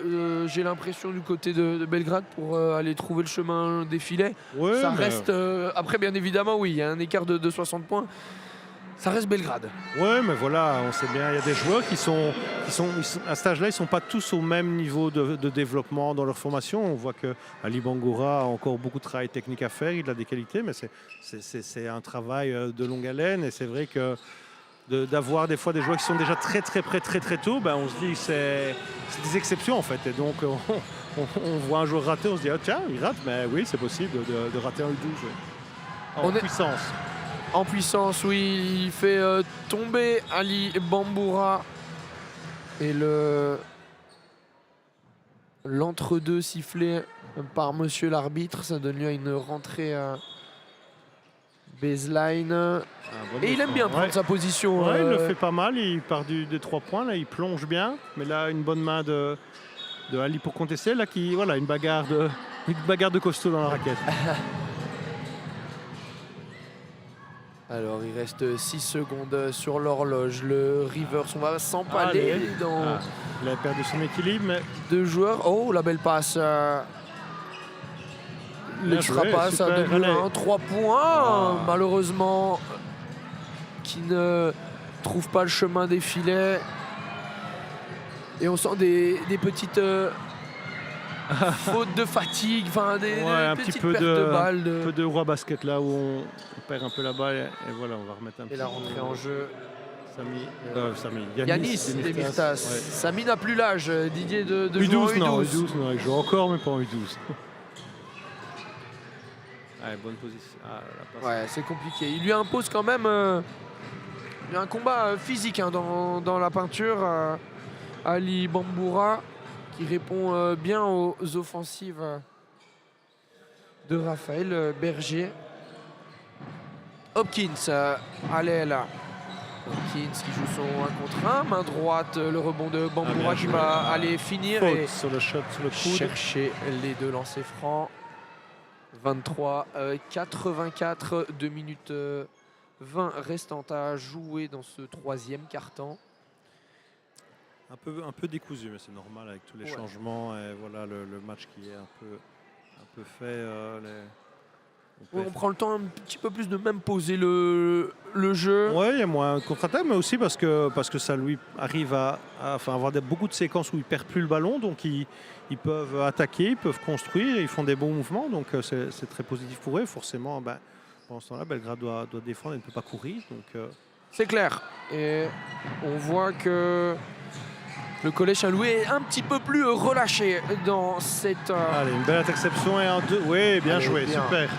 j'ai l'impression, du côté de Belgrade pour aller trouver le chemin des filets. Ouais, Ça mais- reste. Après, bien évidemment, oui, il y a un écart de 60 points. Ça reste Belgrade. Ouais, mais voilà, on sait bien, il y a des joueurs qui sont à cet âge-là, ils ne sont pas tous au même niveau de développement dans leur formation. On voit que Ali Bangoura a encore beaucoup de travail technique à faire, il a des qualités, mais c'est un travail de longue haleine. Et c'est vrai que d'avoir des fois des joueurs qui sont déjà très près très tôt, ben on se dit que c'est des exceptions en fait. Et donc on voit un joueur rater, on se dit, ah, tiens, il rate, mais oui, c'est possible de rater un U12. Ouais. En puissance. En puissance, oui, il fait tomber Ali Bamboura. Et l'entre-deux sifflé par monsieur l'arbitre, ça donne lieu à une rentrée baseline. Et il aime bien prendre sa position. Ouais, il le fait pas mal, il part des 3 points, là, il plonge bien. Mais là, une bonne main de Ali pour contester. Là, voilà, une bagarre de costaud dans la raquette. Alors, il reste 6 secondes sur l'horloge. Le Rivers, on va s'empaler dans il a perdu son équilibre, mais 2 joueurs. Oh, la belle passe. L'extra passe à 3 points. Malheureusement, qui ne trouve pas le chemin des filets. Et on sent des petites fautes de fatigue, enfin des petites pertes de balles. Un peu de roi basket là où on perd un peu la balle et voilà, on va remettre un peu. Et la rentrée en jeu. Yanis Demirtas. Ouais. Samy n'a plus l'âge, Didier, de jouer en U12. Non, U12, non, il joue encore, mais pas en U12. Ouais, bonne position. Ouais, c'est compliqué. Il lui impose quand même il y a un combat physique dans la peinture. Ali Bamboura qui répond bien aux offensives de Raphaël Berger. Hopkins, allez là. Hopkins qui joue son 1 contre 1. Main droite, le rebond de Bamboura qui va aller finir et sur le shot, sur le coude. Chercher les 2 lancers francs. 23-84, 2 minutes 20 restantes à jouer dans ce 3e quart-temps. Un peu décousu, mais c'est normal avec tous les changements et voilà le match qui est un peu fait. On prend le temps un petit peu plus de même poser le jeu. Oui, il y a moins de contre-attaque, mais aussi parce que ça lui arrive à avoir beaucoup de séquences où il ne perd plus le ballon, donc ils peuvent attaquer, ils peuvent construire, ils font des bons mouvements, donc c'est très positif pour eux. Forcément, pendant ce temps-là, Belgrade doit défendre et ne peut pas courir. C'est clair. Et on voit que le Collège Saint-Louis est un petit peu plus relâché dans cette... Allez, une belle interception et un 2. Oui, bien joué, super.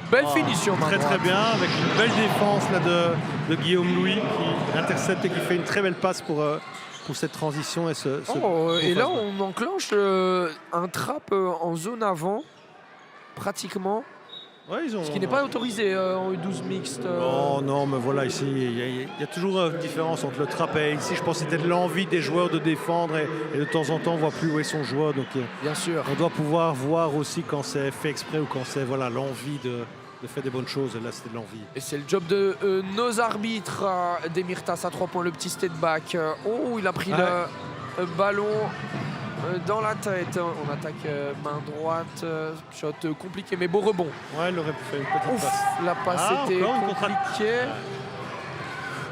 Belle finition. Très bien, avec une belle défense là, de Guillaume Louis qui intercepte et qui fait une très belle passe pour cette transition. Et là, on enclenche un trap en zone avant, pratiquement. Ouais, ce qui n'est pas autorisé en U12 mixte. Non, mais voilà, ici, il y a toujours une différence entre le trap et ici, je pense que c'était de l'envie des joueurs de défendre et de temps en temps, on ne voit plus où est son joueur. Donc, bien sûr. On doit pouvoir voir aussi quand c'est fait exprès ou quand c'est l'envie de faire des bonnes choses. Et là, c'était de l'envie. Et c'est le job de nos arbitres. Demirtas à 3 points, le petit step back. Il a pris le ballon dans la tête. On attaque main droite. Shot compliqué, mais beau rebond. Ouais, il aurait pu faire une petite passe. La passe était compliquée.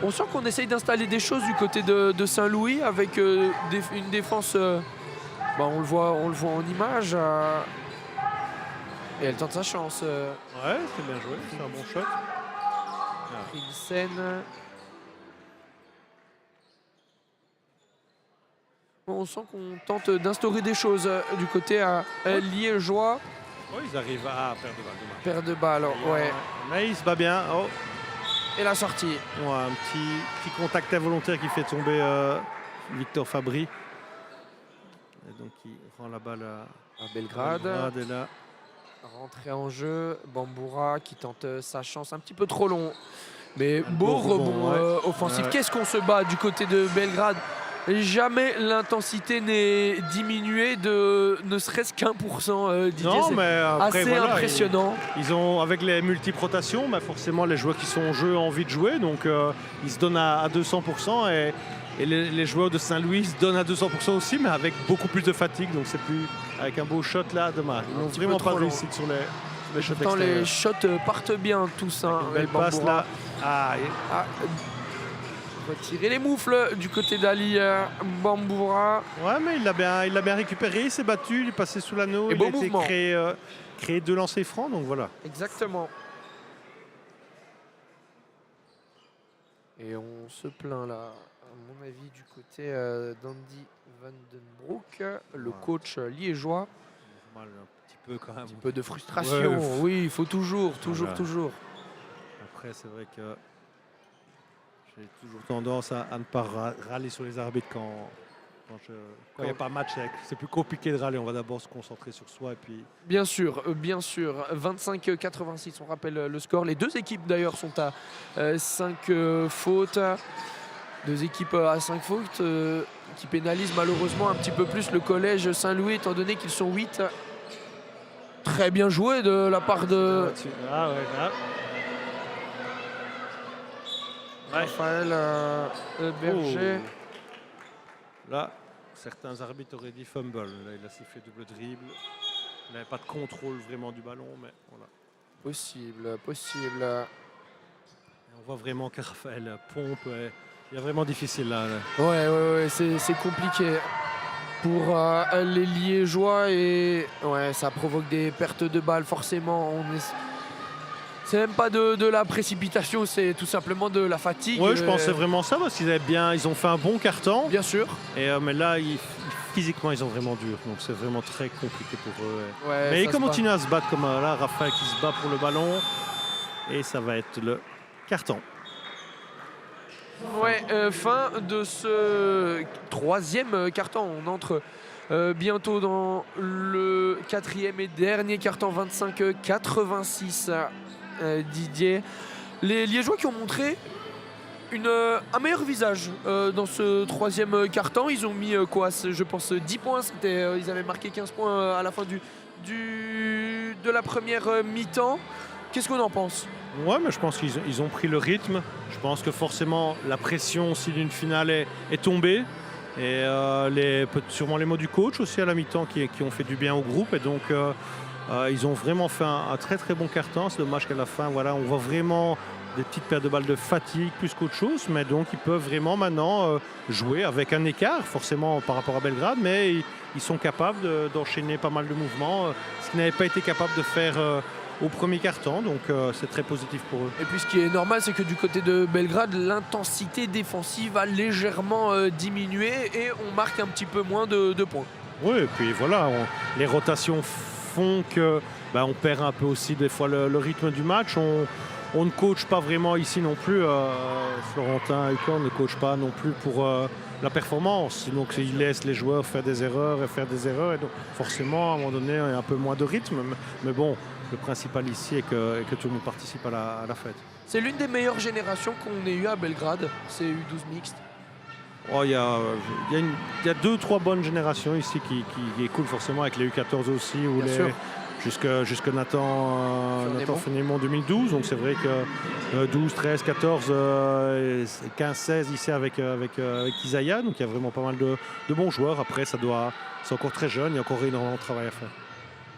On sent qu'on essaye d'installer des choses du côté de Saint-Louis avec une défense. On le voit en image. Et elle tente sa chance. Ouais, c'est bien joué, c'est un bon shot. Prinsen. On sent qu'on tente d'instaurer des choses du côté liégeois. Ils arrivent à perdre de balle. Perdre de balle, ouais. Mais il se bat bien. Et la sortie. Ouais, un petit contact involontaire qui fait tomber Victor Fabry. Et donc il rend la balle à Belgrade. Et là. Rentrée en jeu, Bamboura qui tente sa chance un petit peu trop long. Mais beau beau rebond rebond, offensif. Ouais. Qu'est-ce qu'on se bat du côté de Belgrade? Jamais l'intensité n'est diminuée de ne serait-ce qu'1%, Didier. Non, C'est mais après, assez voilà, impressionnant. ils ont, avec les multi-rotations, bah forcément les joueurs qui sont en jeu ont envie de jouer, donc ils se donnent à 200%, et les joueurs de Saint-Louis se donnent à 200% aussi, mais avec beaucoup plus de fatigue, donc c'est plus avec un beau shot là, dommage. Ils n'ont petit vraiment peu pas trop réussi sur les shots Pourtant, les extérieurs. shots partent bien tous. Hein, Une belle et passe Bamboura là. Ah, a retiré les moufles du côté d'Ali Bamboura. ouais, mais il l'a bien récupéré, il s'est battu, il est passé sous l'anneau, Et il beau a été mouvement. créé 2 lancers francs, donc voilà. Exactement. Et on se plaint là, à mon avis, du côté d'Andy Van Den Broek, le Ouais. coach liégeois. Normal, un petit peu quand même. Un peu de frustration. Ouais. Oui, il faut toujours. Voilà. Après, c'est vrai que j'ai toujours tendance à ne pas râler sur les arbitres quand il n'y a pas match. C'est plus compliqué de râler. On va d'abord se concentrer sur soi et puis. bien sûr. 25-86, on rappelle le score. Les deux équipes d'ailleurs sont à 5 fautes. Deux équipes à 5 fautes qui pénalisent malheureusement un petit peu plus le collège Saint-Louis étant donné qu'ils sont 8. Très bien joué de la part de Ah ouais, là. Ouais. Raphaël Berger. Oh. Là, certains arbitres auraient dit fumble. Là, il a sifflé double dribble. Il n'avait pas de contrôle vraiment du ballon, mais voilà. Possible. Et on voit vraiment que Raphaël pompe. Il est vraiment difficile là. Ouais, c'est compliqué pour les Liégeois et ouais, ça provoque des pertes de balles forcément. C'est même pas de la précipitation, c'est tout simplement de la fatigue. Ouais, je pense que c'est vraiment ça parce ils ont fait un bon carton. Bien sûr. Mais là, physiquement, ils ont vraiment dur. Donc c'est vraiment très compliqué pour eux. Ouais, Mais ils ça se continuent à se battre comme là, Raphaël qui se bat pour le ballon. Et ça va être le carton. Ouais, fin de ce troisième carton. On entre bientôt dans le quatrième et dernier carton, 25-86. Didier. Les Liégeois qui ont montré un meilleur visage dans ce troisième carton. Ils ont mis quoi, je pense 10 points. Ils avaient marqué 15 points à la fin de la première mi-temps. Qu'est-ce qu'on en pense? Ouais, mais je pense qu'ils ont pris le rythme. Je pense que forcément la pression aussi d'une finale est tombée. Et sûrement les mots du coach aussi à la mi-temps qui ont fait du bien au groupe. Et donc ils ont vraiment fait un très très bon carton. C'est dommage qu'à la fin, voilà, on voit vraiment des petites pertes de balles de fatigue plus qu'autre chose. Mais donc ils peuvent vraiment maintenant jouer avec un écart forcément par rapport à Belgrade. Mais ils sont capables d'enchaîner pas mal de mouvements. Ce qu'ils n'avaient pas été capables de faire au premier quart-temps, donc c'est très positif pour eux. Et puis ce qui est normal, c'est que du côté de Belgrade, l'intensité défensive a légèrement diminué et on marque un petit peu moins de points. Oui, et puis voilà, les rotations font que on perd un peu aussi des fois le rythme du match. On ne coach pas vraiment ici non plus. Florentin Hucon ne coach pas non plus pour la performance. Donc il laisse les joueurs faire des erreurs. Et donc forcément, à un moment donné, il y a un peu moins de rythme. Mais bon, le principal ici est que tout le monde participe à la fête. C'est l'une des meilleures générations qu'on ait eues à Belgrade, c'est U12 mixte. Oh, il y a 2-3 bonnes générations ici qui est cool forcément avec les U14 aussi. Jusque Nathan Fenémont 2012. Donc c'est vrai que 12, 13, 14, 15, 16 ici avec Isaiah. Donc il y a vraiment pas mal de bons joueurs. Après, c'est encore très jeune, il y a encore énormément de travail à faire.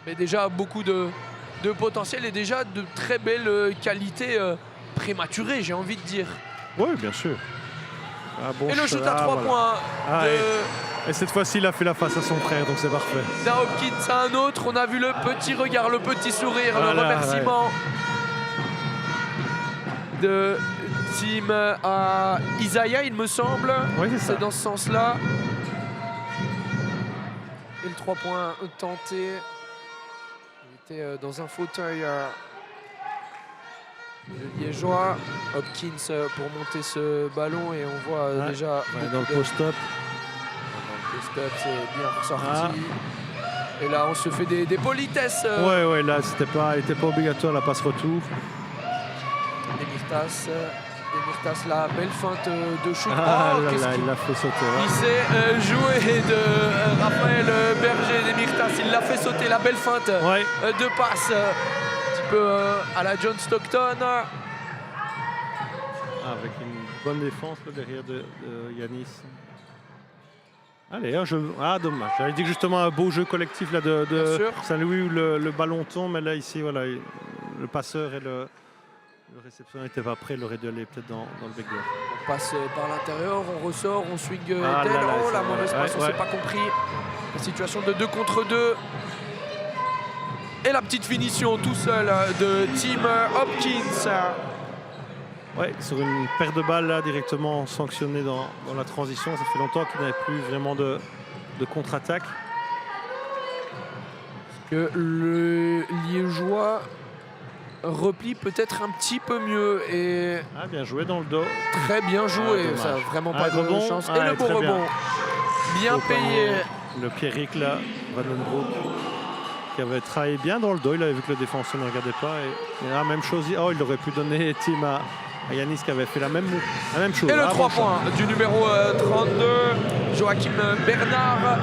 Mais déjà beaucoup de potentiel et déjà de très belles qualités prématurées, j'ai envie de dire. Oui, bien sûr. Bon, et le shoot à 3 points et cette fois-ci, il a fait la face à son frère, donc c'est parfait. D'un Hopkins à un autre, on a vu le petit regard, le petit sourire, le remerciement de Tim à Isaiah, il me semble. Oui, c'est dans ce sens-là. Et le 3 points tenté. Il était dans un fauteuil. Le Liégeois, Hopkins pour monter ce ballon et on voit déjà dans le post-up. Stop, c'est bien ressorti. Et là, on se fait des politesses. Ouais, là, il n'était pas obligatoire la passe-retour. Des Mirtas. Demirtas, la belle feinte de shoot. Ah Oh, là qu'est-ce là, qu'il- il l'a fait sauter. Il Ouais. s'est joué de Raphaël Berger Demirtas. Il l'a fait sauter, la belle feinte Ouais. de passe. Un petit peu à la John Stockton. Avec une bonne défense là, derrière de Yanis. Allez, un jeu. Ah, dommage. J'avais dit que justement un beau jeu collectif là, Bien de sûr. Saint-Louis où le ballon tombe, mais là, ici, voilà, le passeur et le réceptionneur n'étaient pas prêts. Il aurait dû aller peut-être dans le backdoor. On passe par l'intérieur, on ressort, on swing Ah là d'aile. là, Oh, la ça, mauvaise ouais, passe, on ouais. s'est pas compris. La situation de 2 contre 2. Et la petite finition tout seul de Tim Hopkins. Ouais, sur une paire de balles là, directement sanctionnée dans la transition. Ça fait longtemps qu'il n'avait plus vraiment de contre-attaque. Que le Liégeois replie peut-être un petit peu mieux et Ah, bien joué dans le dos. très bien joué. dommage. Ça a vraiment Ah, pas de rebond. chance. Ah, Et le beau très bien. rebond. Bien Au payé. panier. Le Pierrick là, Vandenbroek, qui avait travaillé bien dans le dos. Il avait vu que le défenseur ne regardait pas. Et la même chose. Oh, il aurait pu donner Tim à Yanis qui avait fait la même chose. Et le Ah, 3 bon shot. points du numéro 32, Joachim Bernard.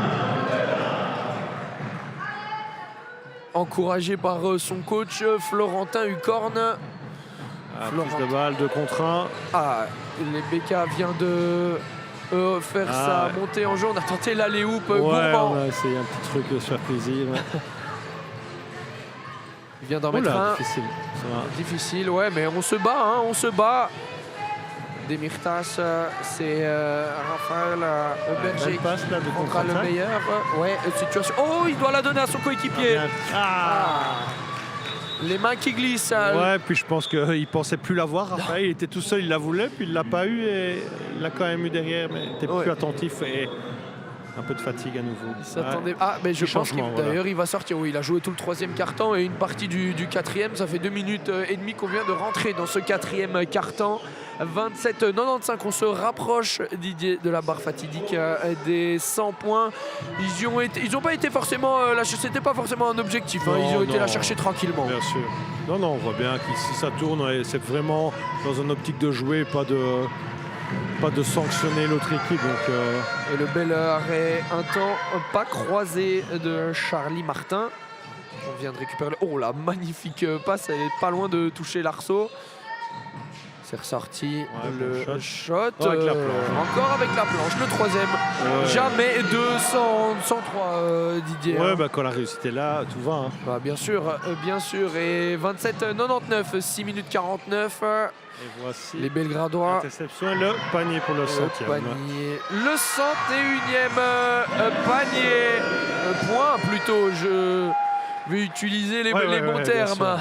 Encouragé par son coach Florentin Hucorne. Ah, Florent. prise de balle, 2 contre 1. Ah, les BK vient de faire Ah, sa ouais. montée en jeu. On a tenté l'aller-oop Ouais, gourmand. on a essayé un petit truc de se faire plaisir. Ouais. Il vient d'en mettre Oula, un. difficile. Ça va. Difficile, ouais, mais on se bat, hein, on se bat. Demirtas, c'est Raphaël Berger Belle passe là de qui prendra le contre-attaque. meilleur. Ouais, situation. Oh, il doit la donner à son coéquipier. Ah, Les mains qui glissent. ouais, puis je pense qu'il pensait plus l'avoir. Raphaël, il était tout seul, il la voulait, puis il l'a pas eu et il l'a quand même eu derrière, mais il était Ouais. plus attentif et un peu de fatigue à nouveau. Il s'attendait. Ouais. Ah, mais je Petit pense changement, qu'il voilà. d'ailleurs il va sortir. Oui, il a joué tout le 3e quart-temps et une partie du 4e. Ça fait 2 minutes et demie qu'on vient de rentrer dans ce 4e quart-temps. 27-95, on se rapproche, Didier, de la barre fatidique des 100 points. Ils ont pas été forcément lâchés, c'était pas forcément un objectif, hein. Ils ont Non, été la non. chercher tranquillement. Bien sûr. Non, non, on voit bien qu'ici ça tourne, et c'est vraiment dans une optique de jouer, pas de sanctionner l'autre équipe. Donc, Et le bel arrêt, un temps pas croisé de Charlie Martin. On vient de récupérer le... Oh, la magnifique passe, elle est pas loin de toucher l'arceau. C'est ressorti le bon shot. Avec la planche. Encore avec la planche, le 3e. ouais. Jamais 103 Didier. Ouais, hein. bah, quand la réussite est là, tout va. Hein. Bah, bien sûr. Et 27-99, 6 minutes 49. Et voici Les Belgradois. l'interception et le panier pour le Le 100e. panier. Le 101e panier. Point plutôt. Je vais utiliser les Ouais, bons bien termes.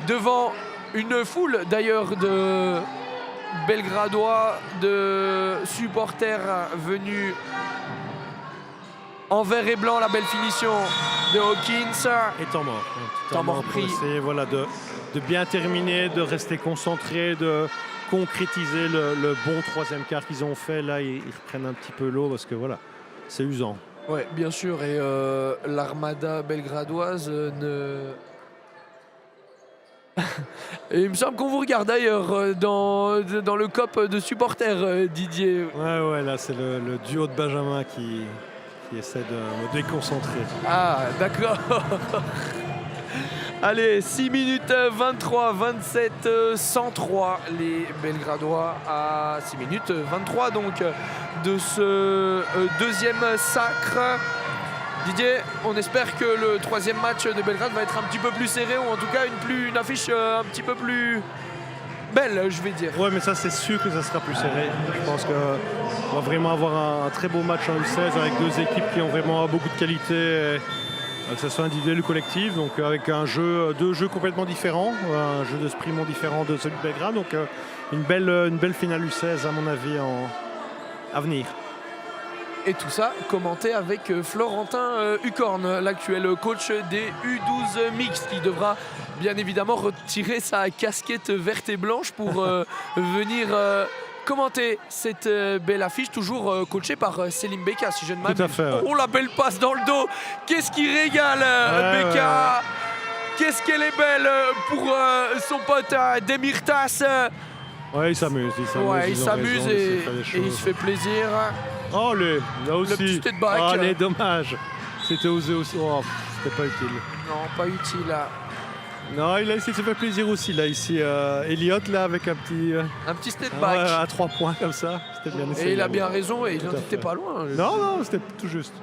Devant une foule d'ailleurs de Belgradois, de supporters venus en vert et blanc. La belle finition de Hawkins. Et temps mort. Temps mort pour pris. essayer, voilà, de bien terminer, de rester concentré, de concrétiser le bon 3e quart qu'ils ont fait. Là, ils reprennent un petit peu l'eau parce que voilà, c'est usant. Ouais, bien sûr. Et l'armada belgradoise ne... Et il me semble qu'on vous regarde d'ailleurs dans le COP de supporters, Didier. Ouais, là, c'est le duo de Benjamin qui essaie de me déconcentrer. Ah, d'accord. Allez, 6 minutes 23, 27, 103. Les Belgradois à 6 minutes 23 donc de ce deuxième sacre. Didier, on espère que le 3e match de Belgrade va être un petit peu plus serré ou en tout cas une affiche un petit peu plus belle, je vais dire. Ouais, mais ça, c'est sûr que ça sera plus serré. Je pense qu'on va vraiment avoir un très beau match en U16 avec 2 équipes qui ont vraiment beaucoup de qualité, que ce soit individuel ou collectif. Donc, avec 2 jeux complètement différents, un jeu de sprint différent de celui de Belgrade. Donc, une belle finale U16, à mon avis, à venir. Et tout ça commenté avec Florentin Hucorne, l'actuel coach des U12 mixtes, qui devra bien évidemment retirer sa casquette verte et blanche pour venir commenter cette belle affiche, toujours coachée par Selim Beka, si je ne m'abuse. Tout à fait, ouais. Oh, la belle passe dans le dos. Qu'est-ce qui régale Beka. Qu'est-ce qu'elle est belle pour son pote Demirtas. Ouais, il s'amuse. Ouais, il ils ont s'amuse raison, et, faire des et il choses. se fait plaisir. Oh, là aussi. petit step back. Oh, les dommages. C'était osé aussi. Oh, c'était pas utile. Non, pas utile. Non, il a essayé de se faire plaisir aussi. Là, ici, Elliott, là, avec un petit step back. à 3 points comme ça. C'était bien essayé. Et il a bien raison et il Tout n'en à était fait. pas loin. Non, c'était tout juste.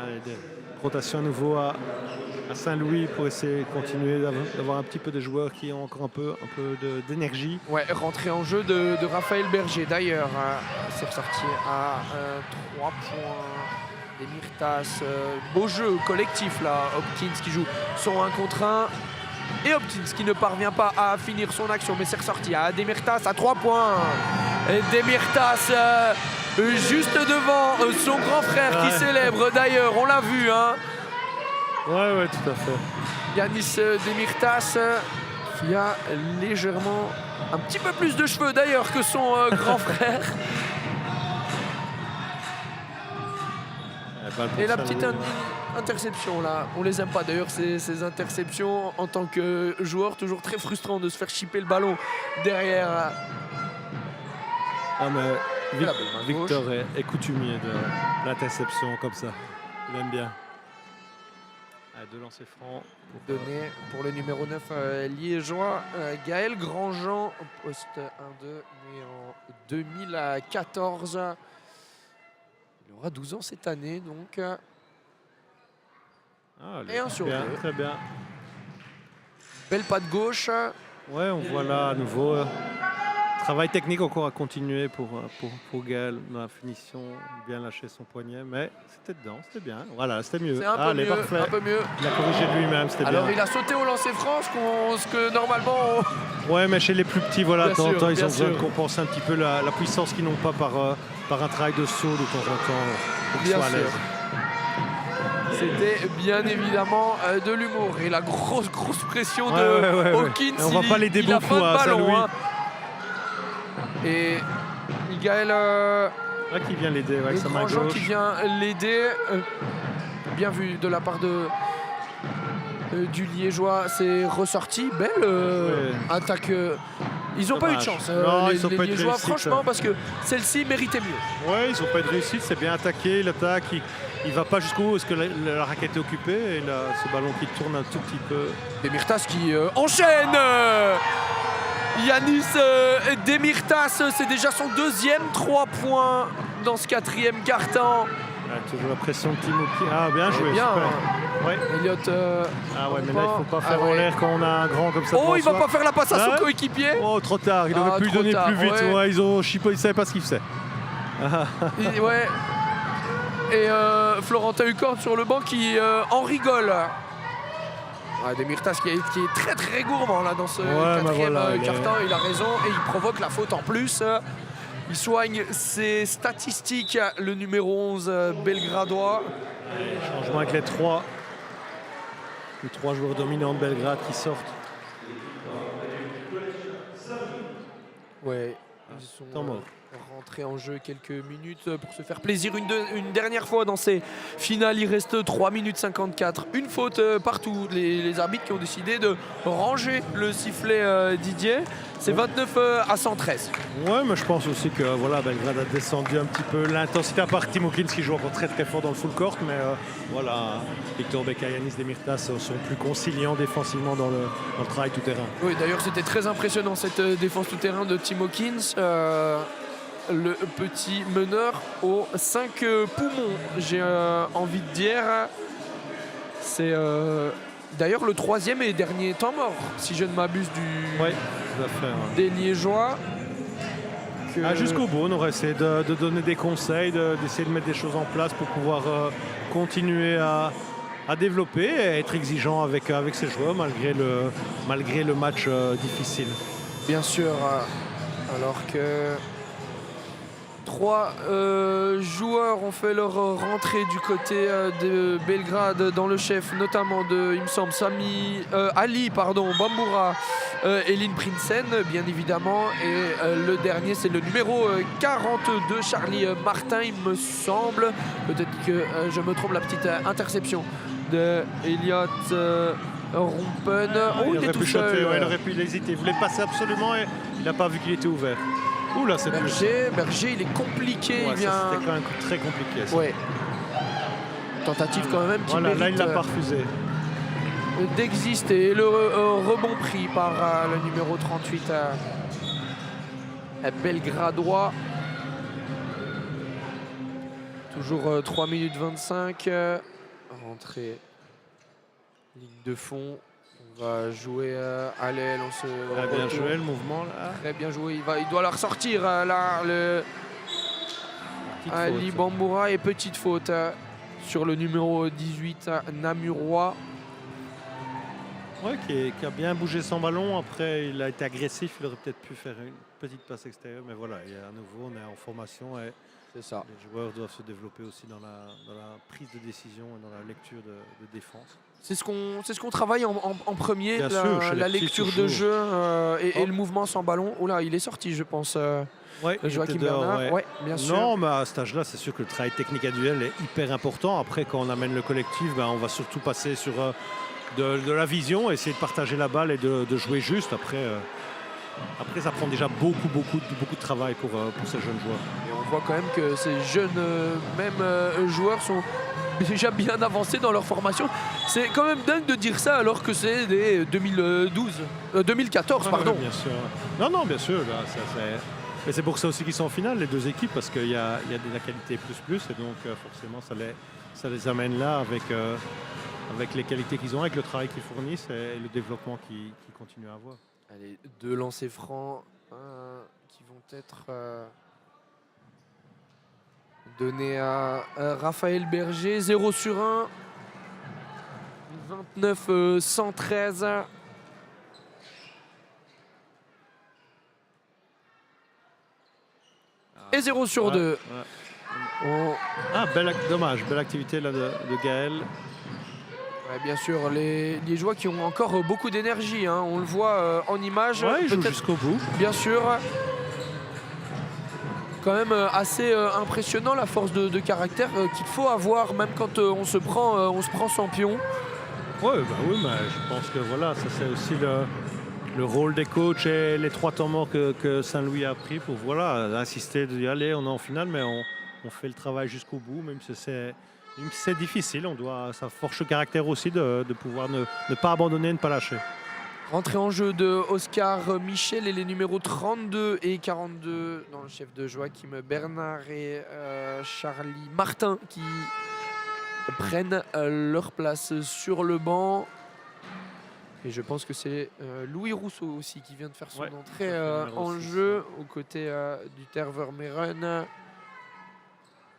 Allez, rotation à nouveau à Saint-Louis pour essayer de continuer d'avoir un petit peu de joueurs qui ont encore un peu d'énergie. Ouais, rentrée en jeu de Raphaël Berger. D'ailleurs, c'est ressorti à 3 points. Demirtas, beau jeu collectif là. Hopkins qui joue son 1 contre 1. Et Hopkins qui ne parvient pas à finir son action, mais c'est ressorti à Demirtas à 3 points. Et Demirtas juste devant son grand frère qui célèbre d'ailleurs, on l'a vu. Hein. Ouais, tout à fait. Yanis Demirtas qui a légèrement un petit peu plus de cheveux d'ailleurs que son grand frère. Et la petite interception là, on les aime pas d'ailleurs ces interceptions en tant que joueur, toujours très frustrant de se faire chipper le ballon derrière. Ah mais Victor est coutumier de l'interception comme ça, il aime bien. Allez, 2 lancers francs. Donné pour le numéro 9 liégeois, Gaël Grandjean, au poste 1-2, né en 2014. Il aura 12 ans cette année, donc. Et un sur deux. Très bien. Belle patte gauche. Ouais, on voit là à nouveau. Travail technique encore à continuer pour Gaël dans la finition. Bien lâché son poignet, mais c'était dedans, c'était bien. Voilà, c'était mieux. C'est un peu mieux, parfait. un peu mieux. Il a corrigé de lui-même, c'était bien. Alors il a sauté au lancer franc, ce que normalement. Ouais, mais chez les plus petits, voilà, de temps en temps, ils ont besoin de sûr. compenser un petit peu la puissance qu'ils n'ont pas par un travail de saut de temps en temps pour qu'ils Bien soient à sûr. l'aise. C'était bien évidemment de l'humour et la grosse pression Ouais, de ouais. Hawkins. Et on voit pas les il a beaucoup pas de à ballon. Saint-Louis. Hein. Et Gaël Qui vient l'aider avec sa main Grandjean gauche. qui vient l'aider. Bien vu de la part du Liégeois, c'est ressorti. Belle attaque. Ils n'ont pas eu de chance, Non, ils ont les pas eu de Liégeois, réussite. franchement, parce que celle-ci méritait mieux. Ouais, ils n'ont pas eu de réussite, c'est bien attaqué, il attaque, il va pas jusqu'au bout parce que la raquette est occupée et là, ce ballon qui tourne un tout petit peu. Demirtas qui enchaîne. Yanis Demirtas, c'est déjà son 2e 3 points dans ce 4e quart-temps. Toujours la pression de Timothy. Ah, bien joué, bien, super. Ouais. Elliott. Ah ouais, mais là, il ne faut pas faire en l'air quand on a un grand comme ça. Oh, il va pas faire la passe à son Ouais. coéquipier. Oh, trop tard, il aurait pu trop donner tard, plus vite. ouais. Ouais, ils ne savaient pas ce qu'ils faisaient. Ouais. Et Florentin Hucorne sur le banc qui en rigole. Demirtas qui est très gourmand là dans ce 4e quart-temps. Il a raison et il provoque la faute en plus. Il soigne ses statistiques, le numéro 11 belgradois. Changement avec les 3 joueurs dominants de Belgrade qui sortent. Ouais, ils sont Temps mort. rentrés en jeu quelques minutes pour se faire plaisir une dernière fois dans ces finales. Il reste 3 minutes 54. Une faute partout. Les arbitres qui ont décidé de ranger le sifflet Didier. C'est 29 à 113. Ouais, mais je pense aussi que voilà, Belgrade a descendu un petit peu l'intensité, à part Tim Hawkins qui joue encore très fort dans le full court, mais voilà, Victor Beca et Yanis Demirtas sont plus conciliants défensivement dans le travail tout terrain. Oui, d'ailleurs c'était très impressionnant cette défense tout terrain de Tim Hawkins. Le petit meneur aux 5 poumons, j'ai envie de dire. C'est d'ailleurs le 3e et dernier temps mort, si je ne m'abuse, Ouais, tout à fait. des Liégeois. Jusqu'au bout, on aurait essayé de donner des conseils, d'essayer de mettre des choses en place pour pouvoir continuer à développer et à être exigeant avec ses joueurs malgré le match difficile. Bien sûr, alors que 3 joueurs ont fait leur rentrée du côté de Belgrade dans le chef, notamment il me semble, Ali Bamboura, Eline Prinsen, bien évidemment. Et le dernier, c'est le numéro 42, Charlie Martin, il me semble. Peut-être que je me trompe, la petite interception de Elliott Rumpen. Ah, Oh, il est aurait tout pu seul. shotter, ouais, il aurait pu hésiter. Il voulait passer absolument et il n'a pas vu qu'il était ouvert. Ouh là, c'est plus. Berger, il est compliqué. Ouais, il vient. C'était quand même très compliqué. Ça. Ouais. Tentative quand même qui Voilà, mérite là, il l'a pas refusé. d'exister. Le rebond pris par le numéro 38 belgradois. Toujours 3 minutes 25. Rentrée. Ligne de fond. On va jouer à l'aile. On se Bien retourne. joué le mouvement là. Très bien joué. Il doit la ressortir là. Ali Bamboura et petite faute sur le numéro 18 Namurois. Ouais, qui a bien bougé son ballon. Après, il a été agressif. Il aurait peut-être pu faire une petite passe extérieure. Mais voilà, à nouveau, on est en formation et C'est ça. les joueurs doivent se développer aussi dans la prise de décision et dans la lecture de défense. C'est ce qu'on travaille en premier, Bien sûr, chez la les petits, lecture de toujours. jeu et Hop. le mouvement sans ballon. Oula, il est sorti, je pense. Ouais, il Joachim était dehors, Bernard. ouais. Bien sûr. Non, mais à cet âge-là, c'est sûr que le travail technique individuel est hyper important. Après, quand on amène le collectif, on va surtout passer sur de la vision, essayer de partager la balle et de jouer juste. Après, ça prend déjà beaucoup de travail pour ces jeunes joueurs. Et on voit quand même que ces jeunes joueurs sont déjà bien avancés dans leur formation. C'est quand même dingue de dire ça alors que c'est des 2014, pardon. Ouais, bien sûr. Non, bien sûr. Là, mais c'est pour ça aussi qu'ils sont en finale, les deux équipes, parce qu'il y a de la qualité plus. Et donc, forcément, ça les amène là avec les qualités qu'ils ont, avec le travail qu'ils fournissent et le développement qu'ils continuent à avoir. Allez, 2 lancers francs qui vont être donnés à Raphaël Berger. 0 sur 1. 29-113. Et 0 sur 2. Ouais. On- Dommage, belle activité là de Gaël. Ouais, bien sûr, les Liégeois qui ont encore beaucoup d'énergie, hein. On le voit en image. Ouais, il joue peut-être, jusqu'au bout. bien sûr. Quand même assez impressionnant la force de caractère qu'il faut avoir, même quand on se prend sans pion. Ouais, oui, mais je pense que voilà, ça c'est aussi le rôle des coachs et les 3 temps morts que Saint-Louis a pris pour insister, de dire allez, on est en finale, mais on fait le travail jusqu'au bout, même si c'est difficile. Ça forge le caractère aussi de pouvoir ne pas abandonner, ne pas lâcher. Rentrée en jeu de Oscar Michel et les numéros 32 et 42 dans le chef de Joachim Bernard et Charlie Martin qui prennent leur place sur le banc. Et je pense que c'est Louis Rousseau aussi qui vient de faire son entrée en jeu aux côtés du Tervermeren.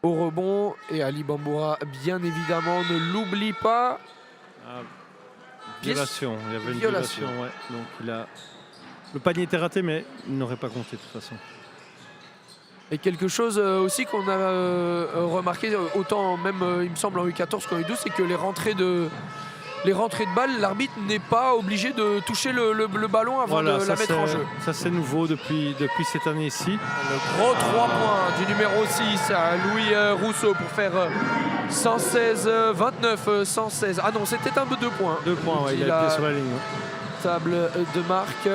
Au rebond, et Ali Bamboura, bien évidemment, ne l'oublie pas. Violation, il y avait une violation. Ouais. Donc le panier était raté, mais il n'aurait pas compté de toute façon. Et quelque chose aussi qu'on a remarqué, autant même il me semble en U14 qu'en U12, c'est que les rentrées de balles, l'arbitre n'est pas obligé de toucher le ballon avant de la mettre en jeu. Ça c'est nouveau depuis cette année-ci. Le gros 3 points du numéro 6 à Louis Rousseau pour faire 116-29, 116. Ah non, c'était un peu 2 points. 2 points, ouais, il a été sur la ligne. Table de marque.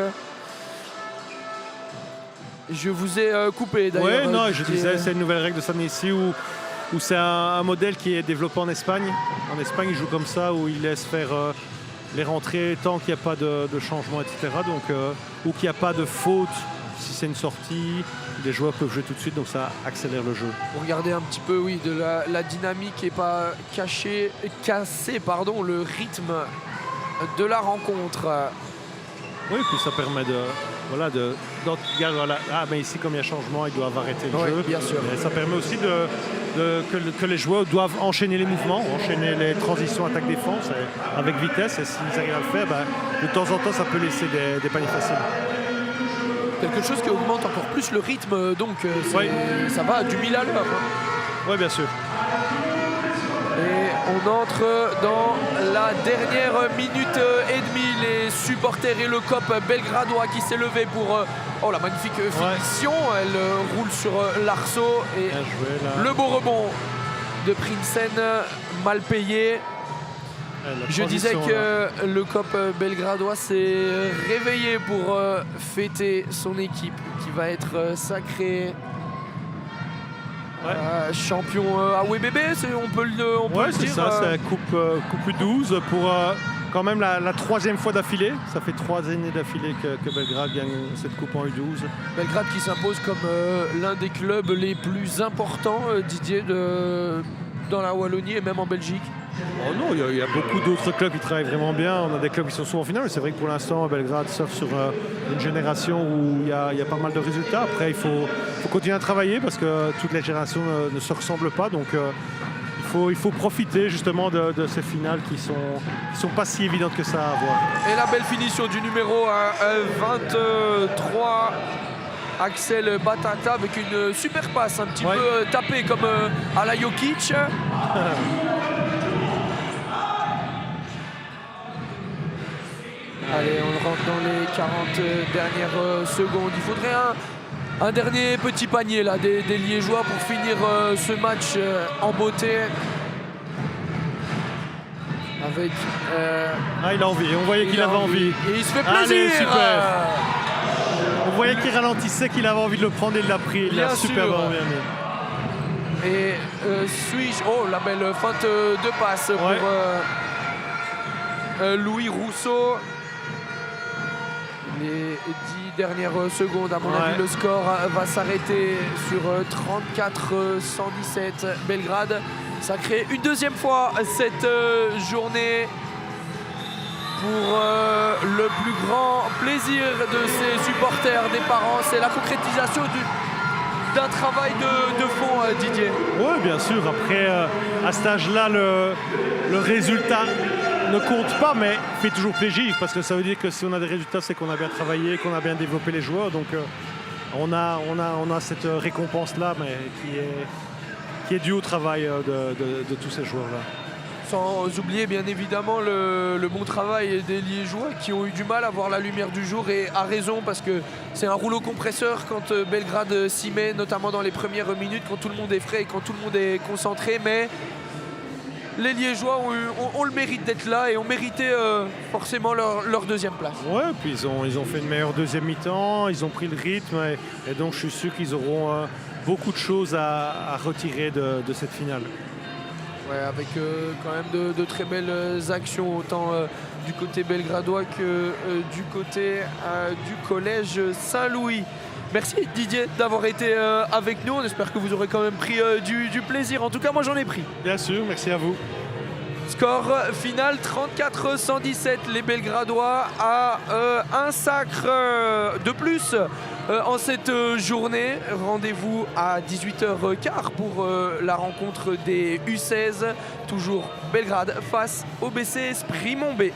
Je vous ai coupé d'ailleurs. Oui, non, je disais, c'est une nouvelle règle de cette année-ci où c'est un modèle qui est développé en Espagne. En Espagne, ils jouent comme ça, où ils laissent faire les rentrées tant qu'il n'y a pas de changement, etc. Donc, ou qu'il n'y a pas de faute. Si c'est une sortie, les joueurs peuvent jouer tout de suite, donc ça accélère le jeu. Pour regarder un petit peu, oui, de la dynamique et pas casser le rythme de la rencontre. Oui, puis ça permet mais ici, comme il y a changement, ils doivent arrêter le jeu. Bien sûr. Et ça permet aussi que les joueurs doivent enchaîner les mouvements, enchaîner les transitions attaque-défense avec vitesse. Et s'ils arrivent à le faire, de temps en temps, ça peut laisser des paniers faciles. Quelque chose qui augmente encore plus le rythme, donc ça va à du 1000 à l'heure. Oui, bien sûr. Et on entre dans la dernière minute et demie. Les supporters et le COP belgradois qui s'est levé pour la magnifique finition. Elle roule sur l'arceau et joué, le beau rebond de Prinsen, mal payé. Je disais que le COP belgradois s'est réveillé pour fêter son équipe qui va être sacrée champion AWBB, on peut le dire. C'est ça, c'est coupe U12 pour quand même la 3e fois d'affilée. Ça fait 3 années d'affilée que Belgrade gagne cette coupe en U12. Belgrade qui s'impose comme l'un des clubs les plus importants, Didier, dans la Wallonie et même en Belgique. Oh non, il y a beaucoup d'autres clubs qui travaillent vraiment bien. On a des clubs qui sont souvent en finale, mais c'est vrai que pour l'instant, Belgrade surfe sur une génération où il y a pas mal de résultats. Après, il faut continuer à travailler parce que toutes les générations ne se ressemblent pas. Donc, il faut profiter justement de ces finales qui sont pas si évidentes que ça à avoir. Et la belle finition du numéro 23. Axel Batata avec une super passe, un petit peu tapée comme à la Jokic. Allez, on rentre dans les 40 dernières secondes. Il faudrait un dernier petit panier là, des Liégeois pour finir ce match en beauté. Avec. Il a envie, on voyait qu'il avait envie. Et il se fait plaisir. Allez, super. On voyait qu'il ralentissait, qu'il avait envie de le prendre et il l'a pris. Il l'a superbement bien mis. Et Switch, la belle feinte de passe pour Louis Rousseau. Les 10 dernières secondes, à mon avis, le score va s'arrêter sur 34-117. Belgrade sacré une deuxième fois cette journée pour le plus grand plaisir de ses supporters, des parents. C'est la concrétisation d'un travail de fond, Didier. Oui, bien sûr. Après, à cet âge-là, le résultat ne compte pas, mais fait toujours plaisir parce que ça veut dire que si on a des résultats, c'est qu'on a bien travaillé, qu'on a bien développé les joueurs. Donc, on a cette récompense-là, mais qui est due au travail de tous ces joueurs-là. Sans oublier bien évidemment le bon travail des Liégeois qui ont eu du mal à voir la lumière du jour, et à raison, parce que c'est un rouleau compresseur quand Belgrade s'y met, notamment dans les premières minutes, quand tout le monde est frais et quand tout le monde est concentré. Mais les Liégeois ont le mérite d'être là et ont mérité forcément leur deuxième place. Ouais, puis ils ont fait une meilleure deuxième mi-temps, ils ont pris le rythme et donc je suis sûr qu'ils auront beaucoup de choses à retirer de cette finale. Ouais, avec quand même de très belles actions, autant du côté belgradois que du côté du collège Saint-Louis. Merci Didier d'avoir été avec nous. On espère que vous aurez quand même pris du plaisir. En tout cas, moi j'en ai pris. Bien sûr, merci à vous. Score final 34-117. Les Belgradois à un sacre de plus en cette journée. Rendez-vous à 18h15 pour la rencontre des U16. Toujours Belgrade face au BC Esprit Montbé.